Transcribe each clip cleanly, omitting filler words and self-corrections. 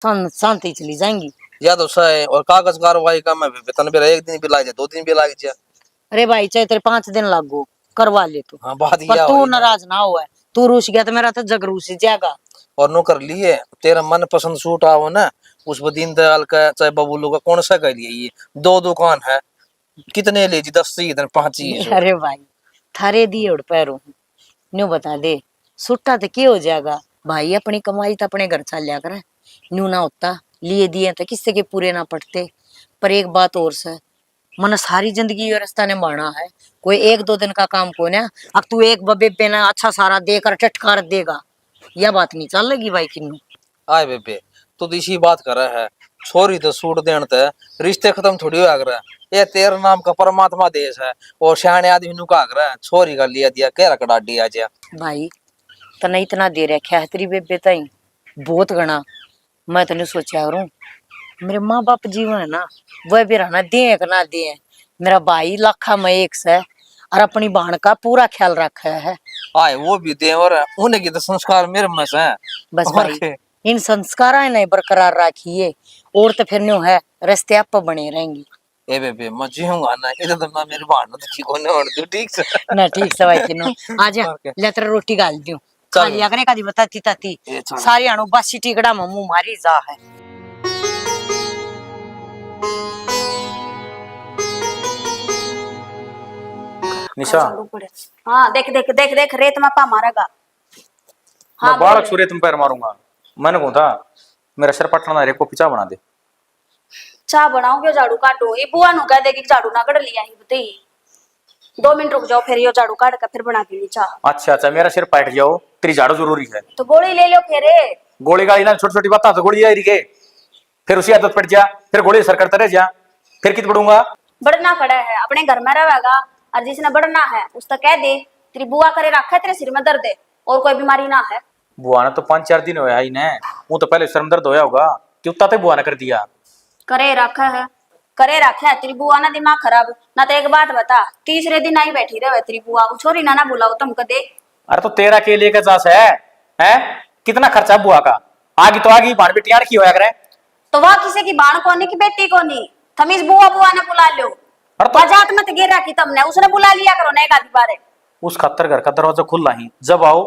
शांति चली जाएंगी। या तो सही और कागज कार्रवाई का मैं वेतन भी एक दिन भी लाग जाए 2 दिन भी लाग जाए। अरे भाई चाहे तेरे 5 दिन लागो करवा ले तू। हाँ बात पर यह तू हुई नाराज ना हो, तू रूस गया तो मेरा तो जग रूस जाएगा। और नो कर लिए तेरा मन पसंद सूट आओ ना उस दीन दयाल का चाहे बबूलू का कौन सा कर लिए ये 2 दुकान है कितने ले जी 10 ही इधर 5 ही सूट। अरे भाई थारे दिए उड़ पैरों न्यू बता दे सुट्टा तो क्या हो जाएगा भाई, अपनी कमाई तो अपने घर चल लिया करे। न्यू ना होता लिए दिए तो किससे के पूरे ना पड़ते। पर एक बात और से मन सारी जिंदगी ये रास्ता ने माना है, कोई 1-2 दिन का काम को ना। अब तू एक बबे पे ना अच्छा सारा देकर टटकार देगा, यह बात नहीं चल लगी भाई किन्नू। आए बेबे तू तो इसी बात कर रहा है छोरी तो सूट देन ते रिश्ते खत्म थोड़ी हो रहा ये तेरे नाम का परमात्मा देश है और सियाने आदमी नु का कर छोरी का लिया दिया कह रहा डाडी आ जा भाई तना इतना दे रखा है तेरी बेबे तई बहुत गणा। मैं तने सोचा करूं मेरे माँ बाप जीवन है ना वह भी रहना दे ना दे। मेरा भाई लाखा में एक से और अपनी बहन का पूरा ख्याल रखा है। आए वो भी दे और उन्हें की तो संस्कार मेरे में से बस भाई इन संस्कार ने बरकरार रखिए और तो फिर न्यू है रास्ते आप बने रहेंगे। ए बेबे मैं जीऊंगा ना इधर तो मैं मेरी बहन तो ठीक होने और दू ठीक से ना ठीक से भाई किनो आजा ले तेरा रोटी गाल दियो खा लिया करे कदी बताती ताती सारी अणु बासी टिकड़ा मम्मू मारी जा है। निशा हाँ देख देख देख देख रेत में पा मारेगा। हाँ मैं बालक सूर्य तुम पैर मारूंगा। मैंने कहा था मेरा सर पटना रे को पिचा बना दे। चाह बनाओगे झाड़ू काटो ये बुआ नु कह देगी झाड़ू ना कट लिया ही बताई 2 मिनट रुक जाओ फिर यो झाड़ू काट कर फिर बना देनी चाह। अच्छा अच्छा मेरा सिर पाट जाओ तेरी झाड़ू जरूरी है तो गोली ले लो फिर गोली गाली ना छोटी छोटी बात तो गोली आई रही फिर उसी आदत पड़ जा फिर गोली सर करता रह जा फिर कित बढ़ूंगा। बढ़ना खड़ा है अपने घर में रहेगा और जिसने बढ़ना है उस तक कह दे तेरी बुआ करे रखा है तेरे सिर में दर्द है और कोई बीमारी ना है। बुआ ने तो 5-4 दिन होया ही ने वो तो पहले सर दर्द होया होगा क्यों तक बुआ ने कर दिया करे रखा है तेरी बुआ ना दिमाग खराब ना। तो एक बात बता तीसरे दिन आई बैठी रहे तेरी बुआ को छोरी ना बुलाओ तुम कदे। अरे तो तेरा के लिए का है कितना खर्चा बुआ का आगी तो आगी बाण बेटियां की होया करे तो वह किसी की बाण कोनी की बेटी कोनी थमीज बुआ बुआ ने बुला लो। तो मजाक मत गिर रखी तुमने उसने बुला लिया करो ना एक आधी बार। उस खतर घर का दरवाजा खुला ही जब आओ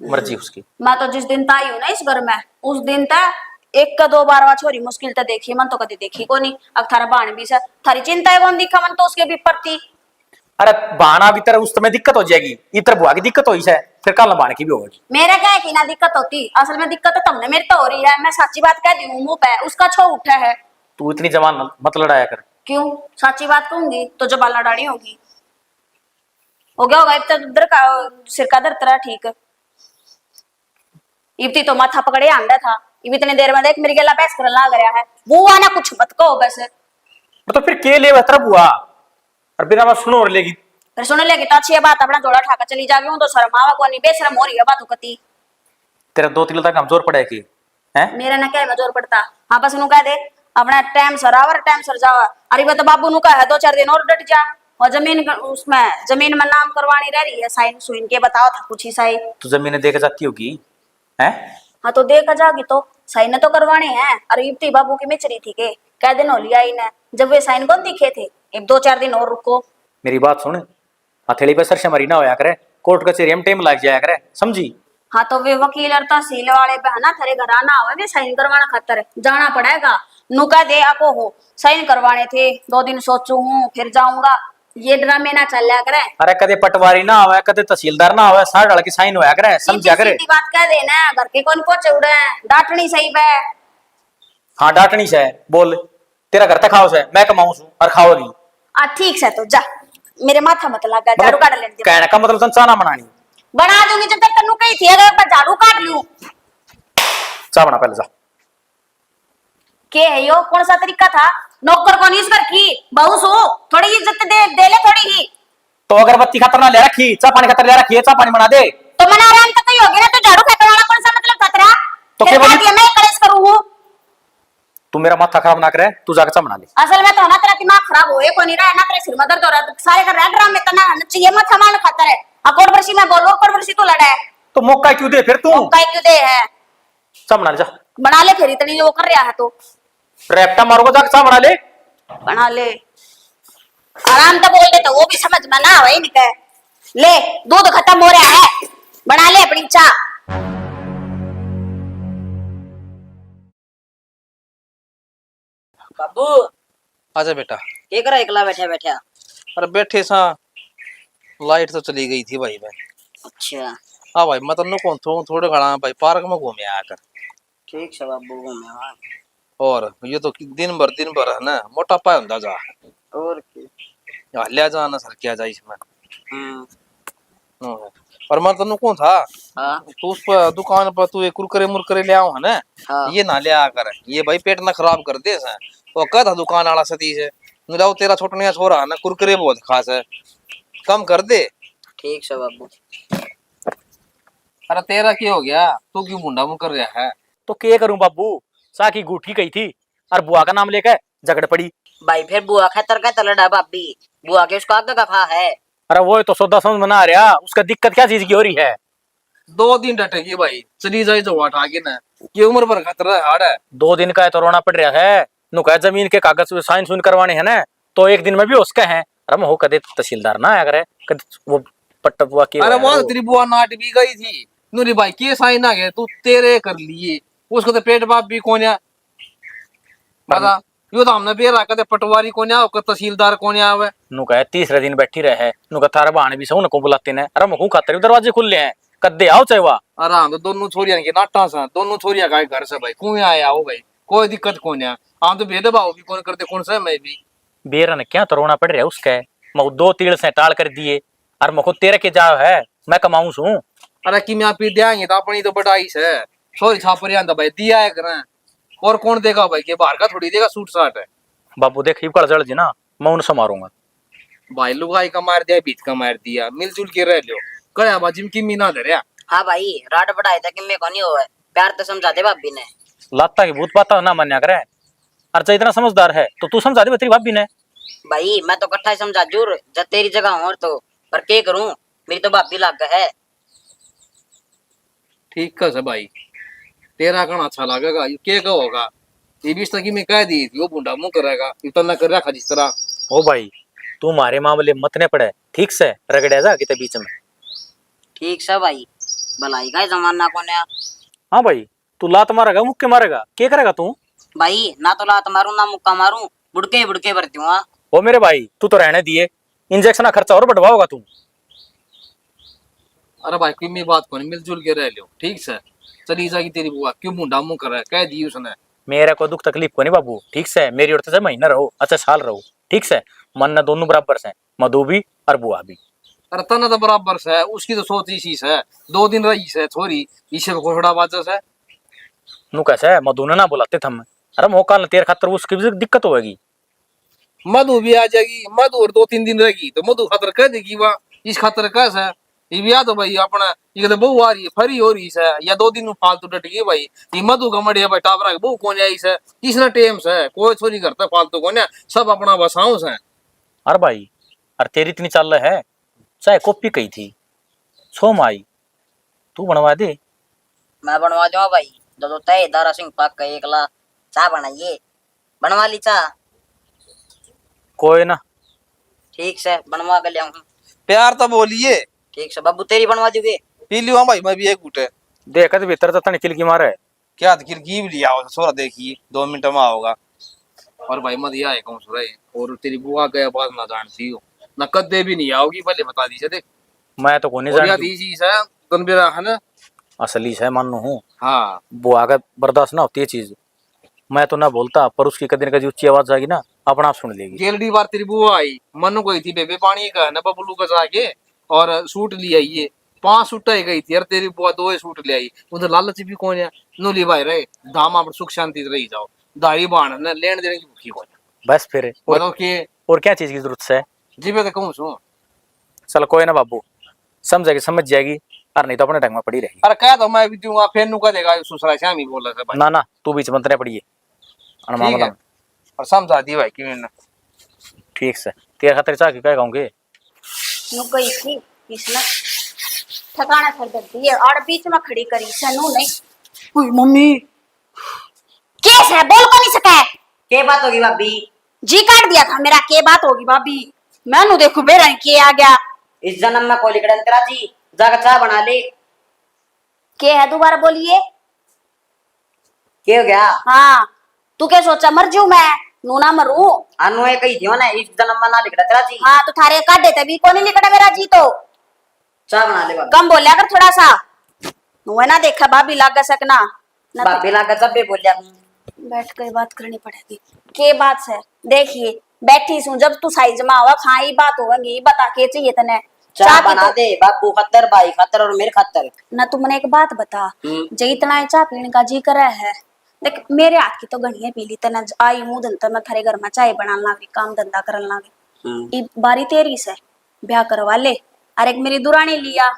मर्जी उसकी। मैं तो जिस दिन ताई हूं ना इस घर में उस दिन तक 1-2 बार वा छोरी मुश्किल तो देखी मन तो कभी देखी को नहीं। अब थारा बाण भी से थारी चिंता है कौन दिखा मन तो उसके भी प्रति। अरे बाणा भी तेरा उस समय दिक्कत हो जाएगी इधर बुआ की दिक्कत होई है फिर कल बाण की भी होगी। मेरे क्या है कि ना दिक्कत होती असल में दिक्कत तो तुमने मेरी तो हो रही है। मैं सच्ची बात कह दी हूं मुंह पे उसका छो उठा है। तू इतनी जवान मत लड़ाया कर। क्यों सच्ची बात कहूंगी तो जब लड़ानी होगी हो गया होगा अब तक उधर का सिर का दर्द तेरा ठीक इब्ती तो माथा पकड़े आंदा था इतनी देर में देख मेरी गला पैस कर लग गया है। बुआ ना कुछ मत कहो बस। तो फिर के लिए बेहतर बुआ और बिना बात सुनो और लेगी फिर सुन लेगी तो अच्छी बात अपना जोड़ा ठाकर चली जागी हूं तो शर्म आवा को नहीं बेशरम हो रही है बातों कती। तेरा 2-3 तक कमजोर पड़े की हैं मेरे ना क्या जोर पड़ता। हाँ बस नु कह दे अपना टाइम सर आवर टाइम सर जावा। अरे वो तो बाबू नु कहा है 2-4 दिन और डट जा और जमीन में नाम करवानी रह रही है साइन सुइन के बताओ था कुछ ही सही। तू जमीन देख जाती होगी हैं। हाँ तो देखा जागी तो साइन तो करवाने हैं। अरे इब्ती बाबू की मिचरी थी के कह दिन हो लिया इन्हें जब वे साइन कौन दिखे थे अब 2-4 दिन और रुको। मेरी बात सुन हथेली पे सर से मरी ना होया करे कोर्ट कचहरी में टाइम लग जाया करे समझी। हाँ तो वे वकील और तहसील वाले पे है ना थारे घर आना हुआ वे साइन करवाना खातर जाना पड़ेगा। नुका दे आपको हो साइन करवाने थे 2 दिन सोचू हूँ फिर जाऊंगा ये ड्रामे ना चल लिया करे। अरे कदे पटवारी ना आवे कदे तहसीलदार ना आवे सार डाल के साइन होया करे समझा करे। सीधी बात कह देना घर के कौन पहुंचे उड़े डांटनी सही पे। हाँ डांटनी से बोल तेरा घर तक खाओ से मैं कमाऊं और खाओगी। ठीक से तो जा मेरे माथा मत लगा झाड़ू काट ले कहने का मतलब चाह ना बनानी बना दूंगी जब तक तन्नू कही थी अगर मैं झाड़ू काट लूं। चाह बना पहले जा के है यो कौन सा तरीका था नौकर को नहीं कर की बहू सो थोड़ी इज्जत दे ले थोड़ी ही। तो अगरबत्ती खतर ना ले रखी चाह पानी खतर ले रखी है चाह पानी बना दे तो मना आराम तक ही होगी ना तो झाड़ू फेंकने वाला कौन सा मतलब खतरा तो फिर क्या बात ये मैं कलेश करूं। तू मेरा माथा खराब ना करे तू जाकर चाह बना ले। असल में तो ना तेरा दिमाग खराब होए को नहीं रहा है ना तेरे सिर में दर्द हो रहा है सारे कर रहा ड्रामे करना चाहिए मत हमारे खतर है अकोट वर्षी में बोलो अकोट वर्षी तो लड़ा है तो मौका क्यों दे फिर तू मौका क्यों दे है चाह बना ले जा। बना ले फिर, इतनी वो कर रहा है तो रैप्टा मारोगा जाके सा बना ले। बना ले। आराम से बोल दे तो वो भी समझ में ना आवे इनके। ले दूध खत्म हो रहा है, बना ले अपनी चाय। बाबू आजा बेटा। क्या करा एकला बैठा बैठा? अरे बैठे सा, लाइट तो चली गई थी भाई। मैं अच्छा हाँ भाई, मैं तन्नू कौन थोड़े खड़ा भाई, पार्क में घूमे आकर। ठीक है बाबू घूमे वहाँ। और ये तो दिन भर है ना, मोटापा होता जा और क्या? हल्या जाना सर क्या जा इसमें। हम्म। और मैं तन्नू कौन था, हाँ तू उस पर दुकान पर तू ये कुरकुरे मुरकुरे ले आओ है ना, हाँ। ये ना ले आकर, ये भाई पेट ना खराब कर दे सा। वो कह था दुकान वाला सतीश है, मिलाओ तेरा छोटनिया छोरा है ना, कुरकुरे बहुत खास है, कम कर दे। ठीक है बाबू। अरे तेरा क्या हो गया, तू क्यों मुंडा मुंह कर रहा है? तो क्या करूं बाबू, सा की गुठी गई थी और बुआ का नाम लेकर झगड़ पड़ी। भाई फिर बुआ खतर का तलड़ा भाभी, बुआ के उसका आगे का फा है। अरे वो तो सौदा समझ में ना आ रहा, उसका दिक्कत क्या चीज की हो रही है। 2 दिन डटेगी भाई, चली जाए जो हटा के ना, ये उम्र भर खतरा है, हार्ड है। 2 दिन का है तो रोना पड़ रहा है। नुका जमीन के कागज साइन सुन करवाने हैं ना, तो 1 दिन में भी उसका है। अरे मैं हो कदे तहसीलदार ना आया करे, कदे वो पट्टा बुआ की। अरे वो तेरी बुआ नाट भी गई थी नूरी भाई, के साइन आ गए, तू तेरे कर लिए, उसको तो पेट बाप भी कोन्या बता। यो तो हमने बेरा कदे पटवारी कोन्या और तहसीलदार कोन्या आवे। नुका 3रे दिन बैठी रहे, नुका थारा बहाने भी सौ नको बुलाते ने। अरे मखू खातर दरवाजे खुले हैं, कदे आओ चाहे वा। आराम तो दोनों छोरिया के नाटा सा, दोनों छोरिया का घर से भाई कुएं आया हो भाई, कोई दिक्कत कोन्या। हम तो भेदभाव भी कौन करते, कौन सा मैं भी बेरा ने क्या तो रोना पड़ रहा है उसका। मऊ 2 तीड़ से टाल कर दिए, और मखो तेरे के जाओ है, मैं कमाऊं सू। अरे कि मैं पी देंगे तो अपनी तो बटाई से छोरी छापर आंदा भाई, दिया है करें और कौन देगा भाई, के बाहर का थोड़ी देगा, सूट साट है। बाबू देख ही जड़ जी ना, मैं उनसे मारूंगा। भाई लुगाई का मार दिया, बीत का मार दिया, मिलजुल के रह लो, कड़ा बाजी की मीना धरिया। हाँ भाई राड बढ़ाए था कि मैं कौन हो है, प्यार तो समझा दे भाभी ने। लाता की भूत पाता ना मान्या करे। अर्चा इतना समझदार है तो तू समझा दे तेरी भाभी ने। भाई मैं तो कट्ठा ही समझा जूर, जब तेरी जगह हूँ और तो, पर क्या करूं, मेरी तो भाभी लाग है। ठीक है भाई, तेरा कहना अच्छा लगेगा, ये क्या होगा, ये भी की मैं कह दी थी, वो बुंडा मुंह करेगा, इतना कर रखा जिस तरह। ओ भाई तू मारे मामले मत ने पड़े, ठीक से रगड़े जा किते बीच में। ठीक से भाई, भलाई का जमाना कौन है। हाँ भाई, तू लात मारेगा मुक्के मारेगा, क्या करेगा तू? भाई ना तो लात मारूं ना मुक्का मारूं, बुड़के बुड़के भरती हूँ। ओ मेरे भाई तू तो रहने दिए, इंजेक्शन का खर्चा और बढ़वाओगा तू। अरे भाई कोई मेरी बात को नहीं, मिलजुल के रह लो, ठीक से चली जाएगी तेरी बुआ, क्यों मुंडा मुंह कर रहा है, कह दी उसने। मेरा कोई दुख तकलीफ को नहीं बाबू, ठीक से मेरी ओर से महीना रहो, अच्छा साल रहो, ठीक से। मन न दोनों बराबर से, मधु भी और बुआ भी। अरे तना तो बराबर से है, उसकी तो सोच इसी से, 2 दिन रही से छोरी, इसे को थोड़ा बाजा से। नू कैसे है मधु ने ना बुलाते थे हम। अरे मौका तेरे खातर उसकी भी दिक्कत होगी। मधु भी आ जाएगी, मधु और 2-3 दिन रहेगी तो मधु खातर कह देगी वहाँ, इस खातर कैसा ये भी तो भाई अपना, ये तो बहु आ रही है, फरी हो रही है, या 2 दिन फालतू डट गई भाई, ये मधु का मड़िया भाई टाबरा के बहु कौन आई से, किसने टेम से कोई छोरी करता फालतू कौन है, सब अपना बसाऊ से। अरे भाई अरे तेरी इतनी चाल है, चाहे कॉपी कही थी सोम आई, तू बनवा दे। मैं बनवा दूंगा भाई, जो तय दारा सिंह पाक का एकला चाय बनाइए, बनवा ली चाय। कोई ना, ठीक से बनवा के ले आऊं। प्यार तो बोलिए। ठीक से बाबू, तेरी बनवा दोगे? पी लियो भाई, मैं भी एक घूटे। देखत भीतर तो तने चिलकी मारे। क्या खिड़की भी लिया छोरा, देखिए 2 मिनट में आओगा। और भाई मत आए कौन सो रहे, और तेरी बुआ गया बात ना जानती हो, न कदे भी नहीं आओगी, भले बता दीजिए देख। मैं तो कोनी और जानती, याद चीज है तुम बेरा है ना। असली से मानू हूँ, हाँ बुआ का बर्दाश्त ना होती है चीज। मैं तो ना बोलता, पर उसकी कदी न कदी ऊंची आवाज जाएगी ना, अपना आप सुन लेगी। गेलडी बार तेरी बुआ आई, मनु गई थी बेबे पानी का ना बबलू का जाके, और सूट लिया ये 5 सूट ही गई थी, और तेरी बुआ 2 ही सूट ले आई, उधर लालच भी कौन है, नूली भाई रहे धामा पर सुख शांति से रही जाओ, दाढ़ी बाण ने लेन देने की भूखी कौन बस फिर बताओ के और क्या चीज की जरूरत है। जी मैं तो कहूँ सू। चल कोई ना बाबू, समझेगी समझ जाएगी, और नहीं तो अपने ढंग में पड़ी रहेगी। अरे कह तो मैं भी दूंगा, फिर नु कह देगा सुसरा श्याम ही बोला था भाई। ना ना तू बीच मंत्र पड़िए ठीक मामला है, में। और समझा दी भाई क्यों ना। ठीक से तेरे खातिर चाह के क्या कहूँगे। नु गई थी इसने ठिकाना कर दी है और बीच में खड़ी करी सनू नहीं। ओए मम्मी, केस है, बोल को नहीं सके। के बात होगी भाभी? जी काट दिया था मेरा, के बात होगी भाभी? मैनू देखो बेरा के आ गया। इस जन्म में कोई लिखड़न तेरा जी, जाकर चाय बना ले। के है, दोबारा बोलिए। के हो गया? हाँ, तू क्या सोचा मर जू मैं? नू ना मरू। अनु कही दियो ना, इस जन्म में ना लिखड़ा तेरा जी। हाँ तो थारे काट देते भी को नहीं लिखड़ा मेरा जी तो। चाय बना ले भाभी। कम बोलिया कर थोड़ा सा। नू है ना देखा भाभी लाग सकना ना तो- भाभी लाकर जब भी बोलिया बैठ कर बात करनी पड़ेगी। के बात है? देखिए बैठी सू, जब तू साइज में आवा खाई बात होगी, बता के चाहिए तने। चाय की बना तो- दे, बाबू खतर, भाई खतर और मेरे खतर। ना तू मने एक बात बता, जे इतना चाय पीने का जी करे है, देख मेरे हाथ की तो गणिया पी ली तना, आई मुंह धन मैं थारे घर में चाय बनाने लागी, काम धंधा करने लागी। ई बारी तेरी से ब्याह करवा ले। और एक मेरी दुरानी लिया,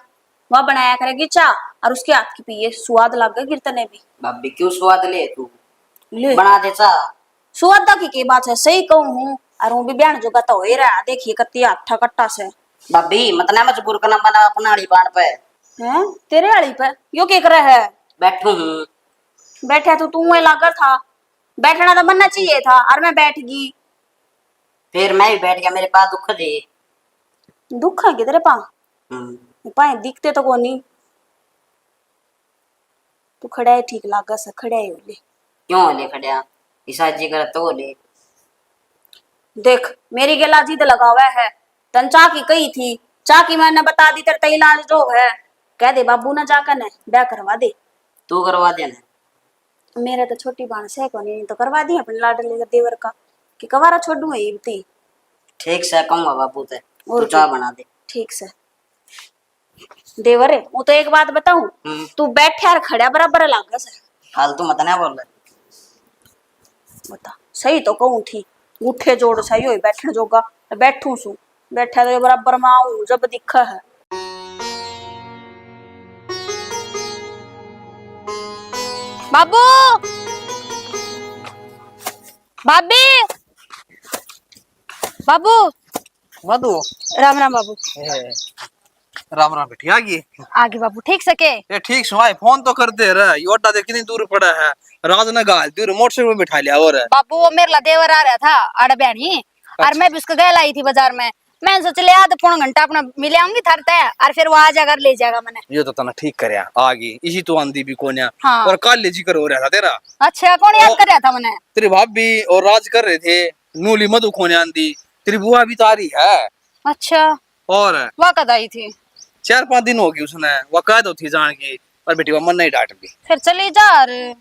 वह बनाया करेगी चाय और उसके हाथ की पिए, स्वाद लगे गिरतने भी। भाभी क्यों स्वाद ले तू, ले बना दे चाय। स्वाद की बात है, सही कहूँ हूँ। और वो भी बयान जोगा तो हो ही रहा, देखिए कत्ती हाथा कट्टा से भाभी मतलब मजबूर करना बना अपना अड़ी बाण पे हैं, तेरे आड़ी पे यो के करे है? बैठू हूँ। बैठा तो तू लागर था, बैठना तो बनना चाहिए था, और मैं बैठ गई। फिर मैं भी बैठ गया, मेरे पास दुख दे। दुख है किधरे पा? पाए दिखते तो कोनी। तू खड़ा है ठीक लागा सा, खड़ा है ले। क्यों ले खड़िया, ईसा जी कर तो ले। देख मेरी गला जिद लगा हुआ है, तन चा की कही थी, चा की मैंने बता दी तेरे इलाज जो है, कह दे बाबू ना जाकर ने ब्याह करवा दे। तू करवा देना। मेरा तो छोटी बाण से को नहीं तो करवा दी अपने लाडले देवर का, कि कवारा छोड़ू है इबती। ठीक से कहूंगा बाबू ते, और तू चाय बना दे। ठीक से देवर है, वो तो एक बात बताऊं, तू बैठे और खड़ा बराबर लागा से। फालतू मत ना बोल। बता सही तो कहूं थी, उठे जोड़ सही हो बैठने जोगा, बैठू सू, बैठा तो बराबर में आऊं जब दिखा है। बाबू, भाभी, बाबू, मधु। राम राम बाबू। राम राम बेटी आ गई। आगे बाबू ठीक सके? ये ठीक सुनाई, फोन तो कर दे रहा, योटा देख कितनी दूर पड़ा है। रात ने गाल दूर मोटरसाइकिल में बिठा लिया। और बाबू वो मेरे ला देवर आ रहा था आड़ बहनी, और मैं भी उसको गैल आई थी बाजार में, मैंने सोच लिया आधा पौना घंटा अपना मिले आऊंगी थर तय, और फिर वो आ जाएगा ले जाएगा मैंने। ये तो तना ठीक कर आ गई, इसी तो आंधी भी कोन्या। हाँ। और कल ले जिक्र हो रहा था तेरा। अच्छा कौन याद कर रहा था मैंने? तेरी भाभी और राज कर रहे थे, नूली मधु खोने आंधी, तेरी बुआ भी तारी है। अच्छा और वह कद आई थी? 4-5 दिन हो गई उसने, वह कह दो थी जान की, और बेटी वह मन नहीं डांट दी। फिर चली जा रे।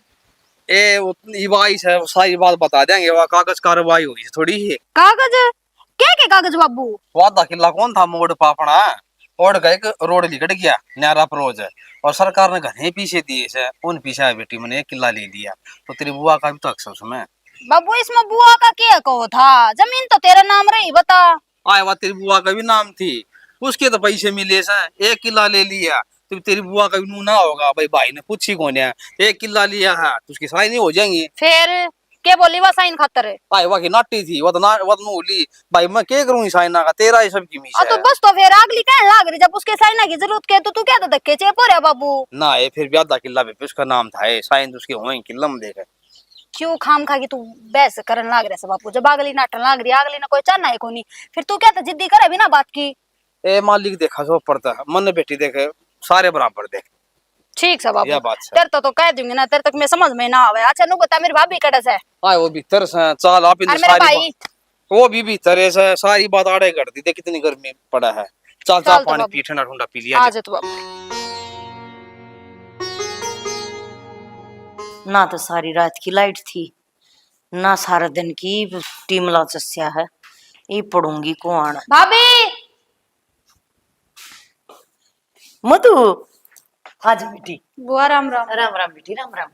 ए उतनी वाइस है, सारी बात बता देंगे, वह कागज कार्रवाई हुई है थोड़ी ही। कागज? क्या कागज बाबू? वादा किला कौन था मोड़ पापड़ा, और गए रोड लिकट गया न्यारा प्रोज है, और सरकार ने घने पीछे दिए से, उन पीछे बेटी मैंने 1 किला ले लिया। तो तेरी बुआ का भी तो अक्सर उसमें। बाबू इसमें बुआ का क्या कहो था, जमीन तो तेरा नाम रही बता। आए वह तेरी बुआ का भी नाम थी, उसके तो पैसे मिले से, 1 किला ले लिया। तो तेरी बुआ का भी नू ना होगा भाई, भाई ने पूछी कौन है, 1 किला लिया है तो उसकी साई नहीं हो जाएंगी। फिर के बोली वह साइन खातर है? आए वह की नाटी थी, वह तो ना वह नू ली भाई, मैं क्या करूँ साइना का, तेरा ये सब की मीशा तो है। बस तो फिर अगली कहने लग रही, जब उसके साइना की जरूरत के तो तू क्या तो धक्के चेप रहा बाबू? ना ये फिर भी आधा किला पे उसका नाम था, साइन तो उसके होएंगे किला में देखे। क्यों खाम खा की तू बहस करने लाग रहा बापू, जब अगली नाटन लाग रही, अगली ना कोई चाहना है कोनी, फिर तू क्या तो जिद्दी करे बिना बात की। ए मालिक देखा सो पड़ता है, मन बेटी देखे सारे बराबर देख। ठीक है बाबू, यह बात है। तेरे तो कह दूंगी ना, तेरे तक मैं समझ में ना आवे। अच्छा नु बता मेरी भाभी कड़ा से? आए वो भीतर से चाल आप और मेरे भाई वो भी भीतर है से, सारी बात आड़े कर दी, देख कितनी गर्मी पड़ा है। चल चल चाल तो पानी बाबू। पी, ठंडा ठंडा पी लिया आ जा। जा तू बाबू। ना तो सारी रात की लाइट थी, ना सारा दिन की टीमला चस्या है, ये पढ़ूंगी कौन? भाभी मधु आज बेटी। बुआ राम राम। राम राम बेटी, राम राम।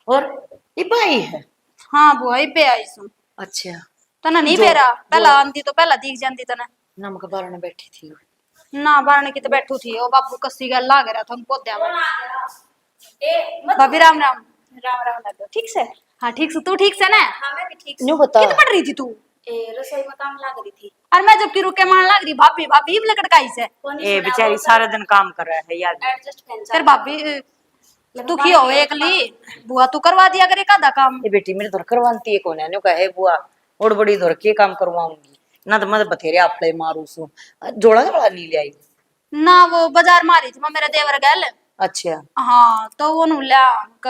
और ये भाई है? हाँ बुआ ही पे आई सू। अच्छा तना नहीं जो- पेरा, पहला जो- आंधी तो पहला दिख जाती तना। नमक बारने बैठी थी। ना बारने की तो बैठू थी, ओ बाबू कसी गल लाग रहा था उनको द्या भाभी राम राम। राम राम लग ठीक से? हाँ ठीक से, तू ठीक से ना? हाँ मैं भी ठीक न्यू बता। कित पढ़ रही थी तू? रसोई में काम लग रही थी, और मैं जब की रुके मान लग रही भाभी भाभी लकड़काई से। ए बेचारी सारा दिन काम कर रहा है यार। फिर भाभी दुखी हो एकली बुआ तू करवा दिया करे कादा काम। ये बेटी मेरे धर करवाती है कौन है कहे बुआ और बड़ी धर के काम करवाऊंगी ना तो मैं बथेरे आपले मारू सू जोड़ा जोड़ा नहीं ले आई। ना वो बाजार मारी थी मैं मेरे देवर गल। अच्छा हाँ तो वो नुला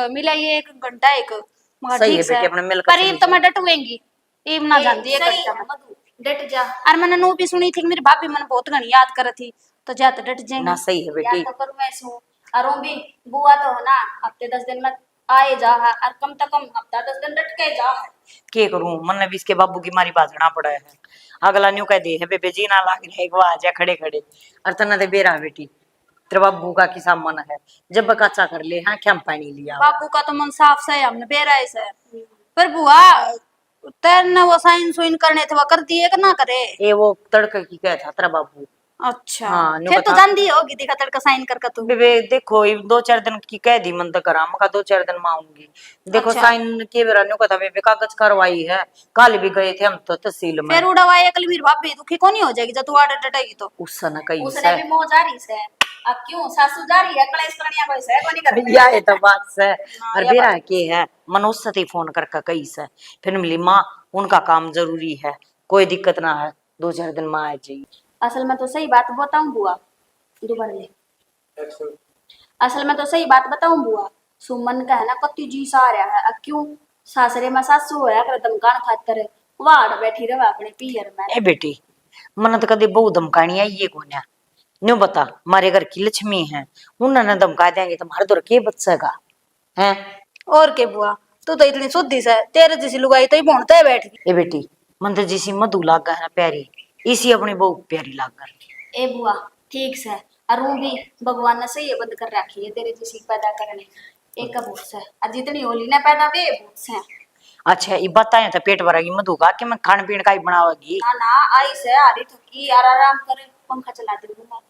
मिला ये 1 घंटा एक मगर सही है ठीक बेटी, से अपने मिलकर पर चली तो मैं जाओ। डटूंगी इम ना जानती है सही घंटा है में। मधु, डट जा। और मैंने नू भी सुनी थी कि मेरी भाभी मैंने बहुत घनी याद कर थी तो जा तो डट ना जाएंगी। सही है याद बेटी। तो करूँ मैं सू अरुण भी बुआ तो हो ना हफ्ते 10 दिन में आए जा है और कम से कम हफ्ता 10 दिन डट के जा है। के करूं मन भी इसके बाबू की मारी बाजना पड़ा है। अगला न्यू कह दे है बेबे जी ना लाग रहे आ जा खड़े खड़े अर्तना दे बेरा बेटी तेरे बाबू का किसा मन है जब कच्चा कर ले हाँ क्या पानी लिया बाबू का तो मन साफ से है हमने बेरा से पर बुआ तेरने वो साइन सुइन करने थे वो कर दिए कि ना करे। ये वो तड़का की कह था तेरा बाबू। अच्छा हाँ, न्यू फिर तो बता। जानती होगी देखा तड़का साइन करके तू। बेबे देखो ये 2-4 दिन की कह दी मन तो करा मका 2-4 दिन में आऊंगी। देखो अच्छा। साइन के बेरा न्यू कहा बेबे कागज कार्रवाई है कल भी गए थे हम तो तहसील में फिर उड़ावा एकली मेरी भाभी दुखी कौन हो जाएगी जब तू आड़ डटेगी तो। उस समय कही उसने भी मोह जारी से अब क्यों सासू जारी है कलेश करनिया कोई से कोनी कर या ये तो बात से और ये बेरा के है मनुष्य से फोन करके कही से फिर मिली माँ उनका काम जरूरी है कोई दिक्कत ना है 2-4 दिन में आ जाइए। असल में तो सही बात बताऊं बुआ दोबारा ले असल में तो सही बात बताऊं बुआ सुमन का है ना कत्ती जी सा आ रहा है अब क्यों सासरे में सासू होया कर दमकान खातर वाड़ बैठी रहा अपने पियर में। ए बेटी मन तो कदे बहु धमकानी आई ये कोन्या न्यू बता हमारे घर की लक्ष्मी है उन्होंने धमका देंगे तुम्हारे दौर के बचेगा है। और के बुआ तू तो इतनी शुद्धि से तेरे जैसी लुगाई तो ही भोंडते बैठ गई। ए बेटी मन तो जिसी मधु लागा है ना प्यारी इसी अपनी बहु प्यारी लागा। ए बुआ ठीक से अरुण भी भगवान ने सही बंद कर रखी है तेरे जैसी पैदा करने एक का भूत से और जितनी होली ने पैदा वे भूत से। अच्छा ये बताए तो पेट भरेगी मधु का कि मैं खान पीन का ही बनावेगी। ना ना आई से हारी थकी यार आराम करे पंखा चला दूंगा।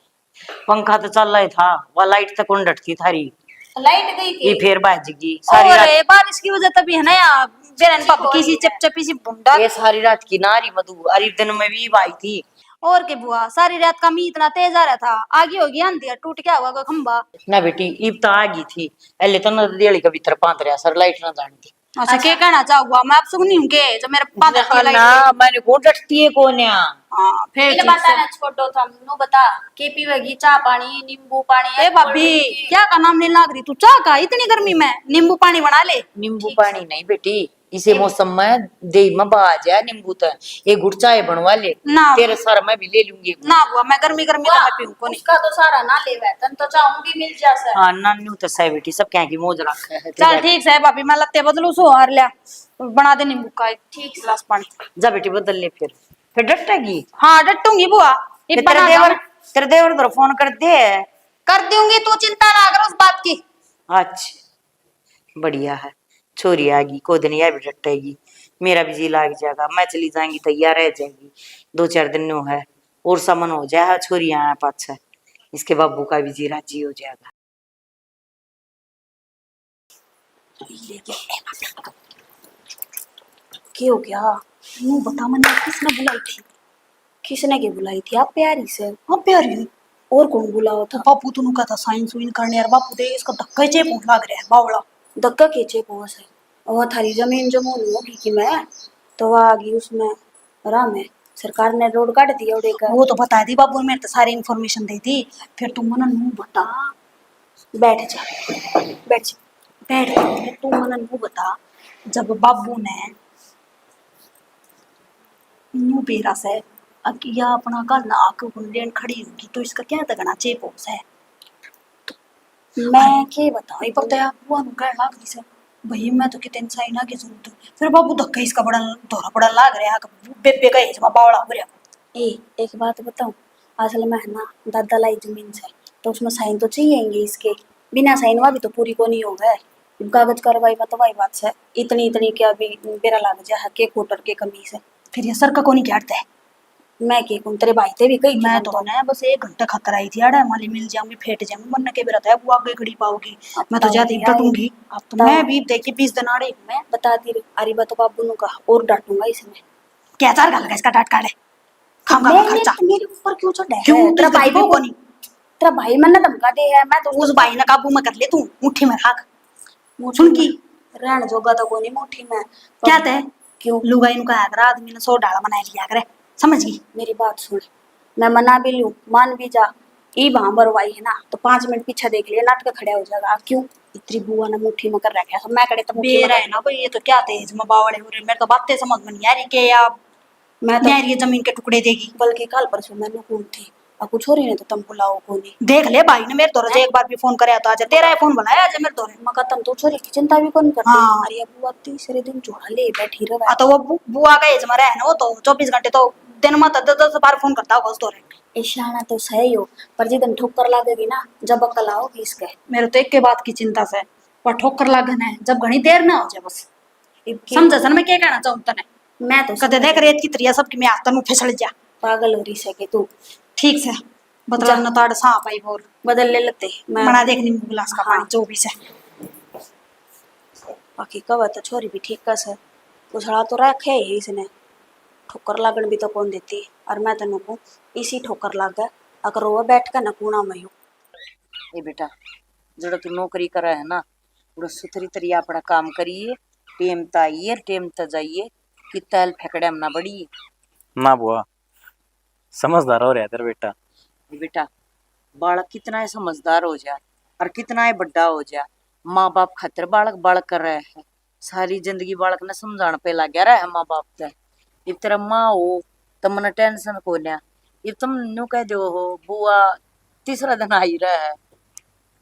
पंखा तो चल रहा था वह लाइट तक कौन डटती थारी लाइट गई ये थी फिर बाजगी सारी और रात। बारिश की वजह तभी है ना यार बेरन पापा किसी चपचपी सी बुंडा। ये सारी रात की नारी मधु अरे दिन में भी आई थी। और के बुआ सारी रात का मी इतना तेज आ रहा था आगे होगी आंधी टूट गया होगा कोई खंबा। ना बेटी ईब तो आ गई थी एले तो नदियाली का भीतर पांत रहा सर लाइट ना जानती। अच्छा के कहना चाहूंगा मैं आप सुनी हूँ के जो मेरे पापा की लाइट ना मैंने को डटती है कोन्या। हाँ फिर इले ठीक बता से। ना छोटो था नु बता के पीवेगी चाय पानी नींबू पानी ए भाभी क्या का नाम नहीं लाग रही तू चाह का इतनी गर्मी में नींबू पानी बना ले। नींबू पानी नहीं बेटी इसे मौसम में दे में बाज है नींबू तो ये गुड़ चाय बनवा ले ना तेरे सर में भी ले लूंगी। ना बुआ मैं गर्मी गर्मी तो मैं पीऊँ को नहीं। उसका तो सारा ना लेवे तन तो चाहूंगी मिल जा सर। हाँ नानू तो सही बेटी सब क्या की मौज रखा है। चल ठीक है भाभी मैं लत्ते बदलू सो हार लिया बना दे नींबू का एक ठीक गिलास पानी। जा बेटी बदल ले फिर डटेगी। हाँ डटूंगी बुआ ये फिर बना तेरे देवर तो फोन कर दे कर दूंगी तू चिंता ना कर उस बात की। अच्छा बढ़िया है छोरी आ गई को दिन यह भी डटेगी मेरा भी जी लाग जाएगा मैं चली जाएंगी तैयार रह जाएगी 2-4 दिन नो है और सामान हो जाए छोरी आया पाछा इसके बाबू का भी जी राजी हो जाएगा। क्या हो गया नु बता मैंने किसने बुलाई थी किसने की बुलाई थी आप प्यारी से। हाँ प्यारी और कौन बुलाओ था बापू तू का था साइंस सुइन करने यार बापू दे इसका धक्का ही चेप लाग रहा है बावड़ा। धक्का केचे पहुंच है और थारी जमीन जमून होगी कि मैं तो आ गई उसमें आराम है सरकार ने रोड काट दिया उड़े का। वो तो बता दी बाबू मेरे तो सारी इन्फॉर्मेशन दी थी फिर तुम मना नू बता बैठ जा बैठ जा बैठ गई तू मना नू बता जब बाबू ने नू बेरा से या अपना घर ना आके लेन खड़ी होगी तो इसका क्या तगना चेप हो है। मैं के बताऊं ये पता है बुआ नु कहना लाग रही से भाई मैं तो कितने इंसान ना की जरूरत है फिर बाबू धक्का इसका बड़ा धोरा बड़ा लाग रहा है बेबे का एज में बावड़ा हो रहा। ए एक बात बताऊं असल में है ना दादा लाई जमीन से तो उसमें साइन तो चाहिए इसके बिना साइन हुआ भी तो पूरी को नहीं होगा कागज कार्रवाई में तो वही बात है इतनी क्या भी बेरा लाग जाए के कोटर के कमी से फिर ये सर का को नहीं काटता है। मैं के कौन तेरे भाई ते भी कही मैं तो ना बस 1 घंटा खातर आई थी आड़ा माली मिल जाऊंगी फेट जाऊंगी मन के बेरा था वो आगे खड़ी पाओगी मैं तो जाती डटूंगी अब तो मैं भी देखी 20 दिन आड़े मैं बताती रही अरे बा तो बाबू नु का और डांटूंगा इसमें क्या चार गाल का इसका डांट काटे खाऊंगा मैं खर्चा मेरे ऊपर क्यों चढ़ा है क्यों तेरा भाई भी को नहीं तेरा भाई मैंने धमका दे है, मैं तो उस भाई ने काबू में कर ले तू, मुट्ठी में रख। सुन की रहने जोगा तो कोई नहीं मुट्ठी में। क्या तय क्यों? लुगाई नु कहा कर आदमी ने 100 डाला बना लिया करे, समझ गई? मेरी बात सुन, मैं मना भी लूं मान भी जा, ई वहां बरवाई है ना तो 5 मिनट पीछे देख लिया नाटक खड़ा हो जाएगा। क्यों? इतनी बुआ ने मुट्ठी में कर रखा है, मैं करे तो मुट्ठी में बेरा है ना भाई, ये तो क्या तेज में बावड़े हो रहे, मेरे तो बातें समझ में नहीं आ रही के या मैं तो न्यारी जमीन के टुकड़े देगी। बल्कि कल परसों मैंने कौन थी और कुछ हो रही ने तो तुम बुलाओ को नहीं। देख ले भाई ने मेरे तोरे से एक बार भी फोन करे तो आज तेरा फोन बुलाया आज मेरे तोरे। मगर तुम तो छोरी की चिंता भी कौन करती। हाँ। अरे बुआ तीसरे दिन जोड़ा ले बैठी रहे। हाँ तो वो बुआ का एज में रहे ना, वो तो 24 घंटे तो दिन में तो 10 बार फोन करता होगा उस तोरे। ईशाना तो सही हो, पर जिदन ठोकर लागेगी ना जब अक्ल आओगी इसके। मेरे तो एक के बात की चिंता से पर ठोकर लागन है जब घनी देर ना हो जाए बस। समझ सन मैं क्या कहना चाहूँ तने? मैं तो कदे देख रेत की तरिया सबकी मैं आता नु फिसल जा। पागल हो रही सके तू। ठीक से बदला न ताड़ सांप आई बोल बदल ले लेते मैं बना देखनी गिलास का पानी 24 है। बाकी कब तो छोरी भी ठीक कस है, उछड़ा तो रखे है इसने, ठोकर लागन भी तो कौन देती। और मैं तेन को इसी ठोकर लाग गए अगर वो बैठ कर न कूना में हूँ। ए बेटा जड़ा तू नौकरी करा है ना, उड़ा सुथरी तरिया अपना काम करिए, टेम त आइए टेम त जाइए, कि तैल फेकड़े में ना बढ़िए। ना बुआ समझदार हो रहा है तेरा बेटा। ए बेटा बालक कितना है समझदार हो जाए और कितना है बड्डा हो जाए, माँ बाप खातिर बालक बालक कर रहे हैं, सारी जिंदगी बालक ने समझाने पे लग गया है माँ बाप ते। इब तेरा माँ हो तो मन टेंशन को लिया, इब तुम न्यू कह दो हो बुआ तीसरा दिन आई रहा है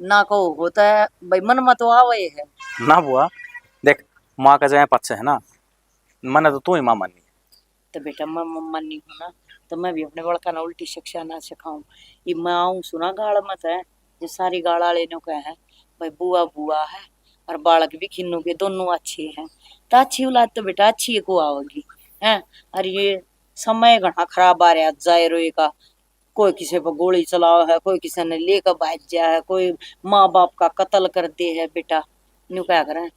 ना को होता है भाई मन मत तो आवे है। ना बुआ देख माँ का जाए पक्ष है ना, मैंने तो तू ही माँ मानी। तो बेटा मैं मम्मा नहीं हूँ ना, तो मैं भी अपने बड़का ना उल्टी शिक्षा ना सिखाऊं। ये मैं आऊँ सुना गाड़ मत है जो सारी गाड़ वाले ने कहा है भाई बुआ बुआ है और बालक भी खिन्नू के दोनों अच्छे हैं, तो अच्छी औलाद तो बेटा अच्छी को आओगी है। और ये समय घना खराब आ रहा जाए रोए का, कोई किसी पर गोली चलाओ है, कोई किसी ने लेकर भाज जा है, कोई माँ बाप का कत्ल कर दे है। बेटा न्यू क्या करें,